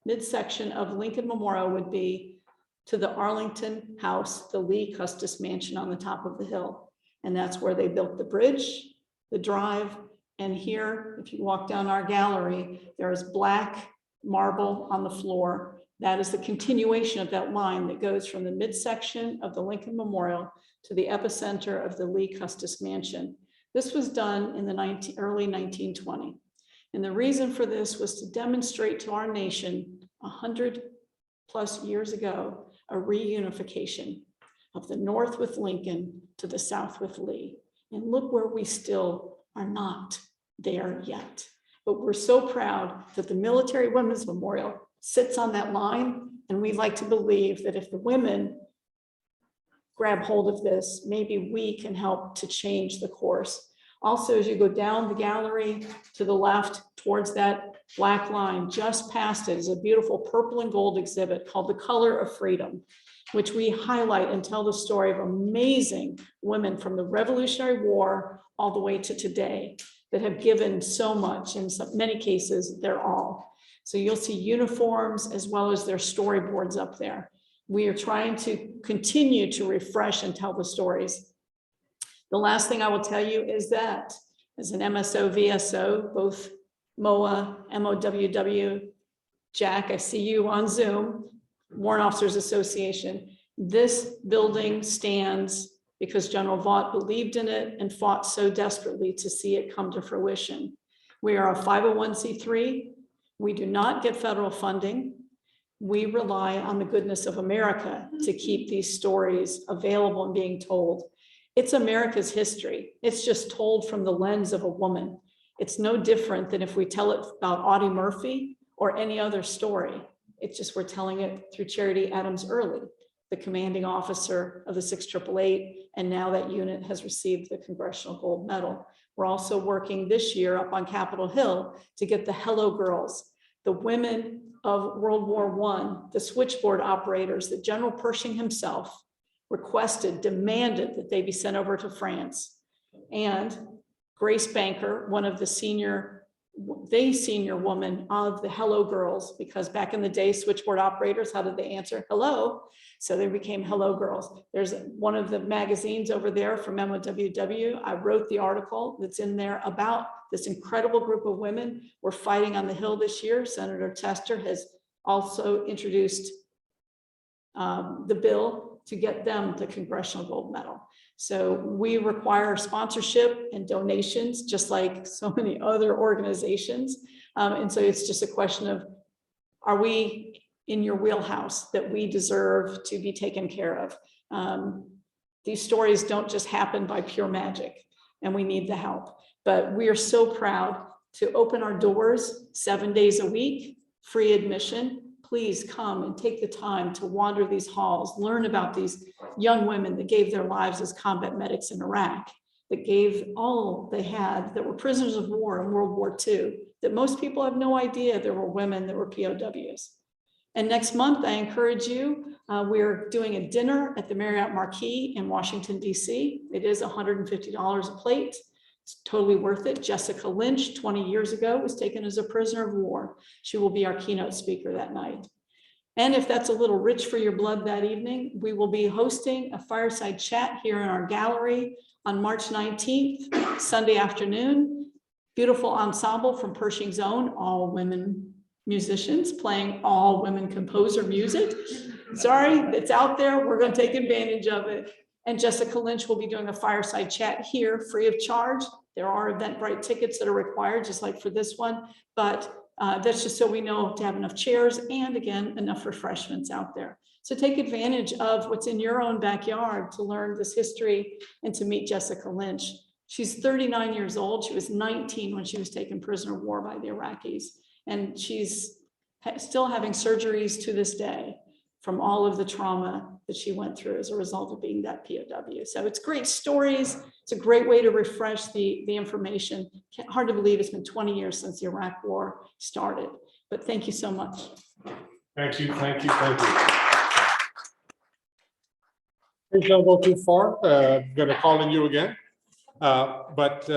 midsection of Lincoln Memorial would be to the Arlington House, the Lee Custis Mansion on the top of the hill. And that's where they built the bridge, the drive. And here, if you walk down our gallery, there is black marble on the floor. That is the continuation of that line that goes from the midsection of the Lincoln Memorial to the epicenter of the Lee Custis Mansion. This was done in the early 1920. And the reason for this was to demonstrate to our nation 100+ years ago, a reunification of the North with Lincoln to the South with Lee. And look where we still are not there yet. But we're so proud that the Military Women's Memorial sits on that line. And we like to believe that if the women grab hold of this, maybe we can help to change the course. Also, as you go down the gallery to the left towards that black line, just past it is a beautiful purple and gold exhibit called The Color of Freedom, which we highlight and tell the story of amazing women from the Revolutionary War all the way to today that have given so much, in many cases, their all. So you'll see uniforms as well as their storyboards up there. We are trying to continue to refresh and tell the stories. The last thing I will tell you is that as an MSO, VSO, both MOA, MOWW, Jack, I see you on Zoom, Warrant Officers Association, this building stands because General Vaught believed in it and fought so desperately to see it come to fruition. We are a 501c3. We do not get federal funding. We rely on the goodness of America to keep these stories available and being told. It's America's history. It's just told from the lens of a woman. It's no different than if we tell it about Audie Murphy or any other story. It's just we're telling it through Charity Adams Early, the commanding officer of the 688, and now that unit has received the Congressional Gold Medal. We're also working this year up on Capitol Hill to get the Hello Girls, the women of World War I, the switchboard operators that General Pershing himself requested, demanded that they be sent over to France. And Grace Banker, one of the senior the senior woman of the Hello Girls, because back in the day, switchboard operators, how did they answer? Hello. So they became Hello Girls. There's one of the magazines over there from MOWW. I wrote the article that's in there about this incredible group of women. We're fighting on the Hill this year. Senator Tester has also introduced the bill to get them the Congressional Gold Medal. So we require sponsorship and donations, just like so many other organizations. And so it's just a question of, are we in your wheelhouse that we deserve to be taken care of? These stories don't just happen by pure magic, and we need the help. But we are so proud to open our doors 7 days a week, free admission. Please come and take the time to wander these halls, learn about these young women that gave their lives as combat medics in Iraq, that gave all they had, that were prisoners of war in World War II, that most people have no idea there were women that were POWs. And next month, I encourage you, we're doing a dinner at the Marriott Marquis in Washington, DC. It is $150 a plate. It's totally worth it. Jessica Lynch, 20 years ago, was taken as a prisoner of war. She will be our keynote speaker that night. And if that's a little rich for your blood that evening, we will be hosting a fireside chat here in our gallery on March 19th, Sunday afternoon. Beautiful ensemble from Pershing's Own, all women musicians playing all women composer music. Sorry, it's out there. We're going to take advantage of it. And Jessica Lynch will be doing a fireside chat here free of charge. There are Eventbrite tickets that are required, just like for this one, but that's just so we know to have enough chairs and, again, enough refreshments out there. So take advantage of what's in your own backyard to learn this history and to meet Jessica Lynch. She's 39 years old. She was 19 when she was taken prisoner of war by the Iraqis, and she's still having surgeries to this day from all of the trauma that she went through as a result of being that POW. So it's great stories. It's a great way to refresh the information. Hard to believe it's been 20 years since the Iraq War started, but thank you so much. Thank you, thank you, thank you. Please don't go too far. I'm going to call on you again. But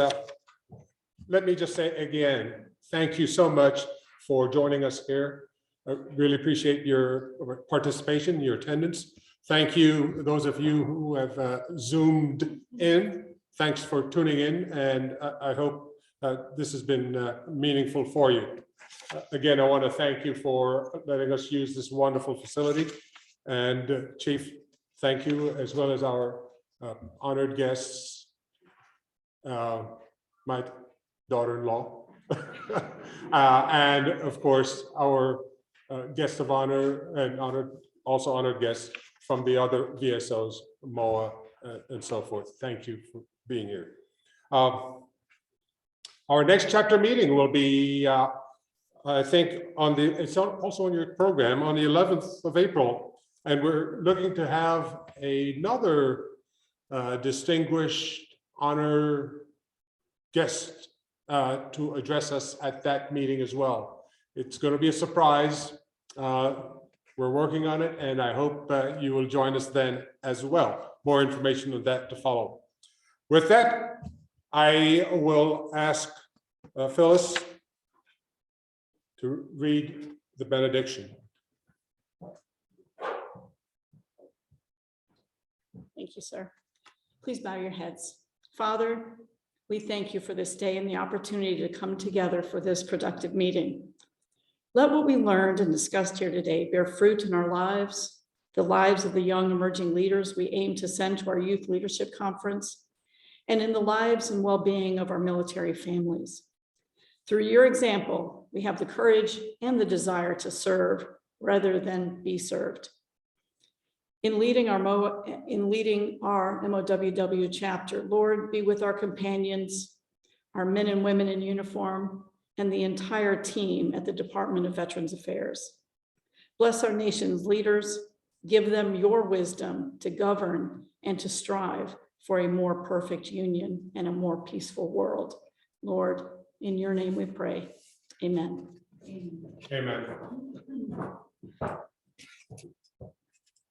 let me just say again, thank you so much for joining us here. I really appreciate your participation, your attendance. Thank you, those of you who have Zoomed in. Thanks for tuning in, and I hope this has been meaningful for you. Again, I want to thank you for letting us use this wonderful facility. And Chief, thank you, as well as our honored guests, my daughter-in-law, and of course, our guests of honor and also honored guests from the other VSOs, MOA, and so forth. Thank you for being here. Our next chapter meeting will be, I think, it's also on your program, on the 11th of April, and we're looking to have another distinguished honor guest to address us at that meeting as well. It's going to be a surprise. We're working on it, and I hope you will join us then as well. More information on that to follow. With that, I will ask Phyllis to read the benediction. Thank you, sir. Please bow your heads. Father, we thank you for this day and the opportunity to come together for this productive meeting. Let what we learned and discussed here today bear fruit in our lives, the lives of the young emerging leaders we aim to send to our Youth Leadership Conference, and in the lives and well-being of our military families. Through your example, we have the courage and the desire to serve rather than be served. In leading our MOWW chapter, Lord, be with our companions, our men and women in uniform, and the entire team at the Department of Veterans Affairs. Bless our nation's leaders, give them your wisdom to govern and to strive for a more perfect union and a more peaceful world. Lord, in your name we pray, amen. Amen.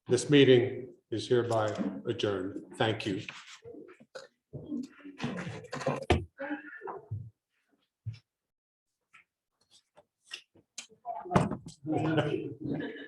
This meeting is hereby adjourned. Thank you. Thank you.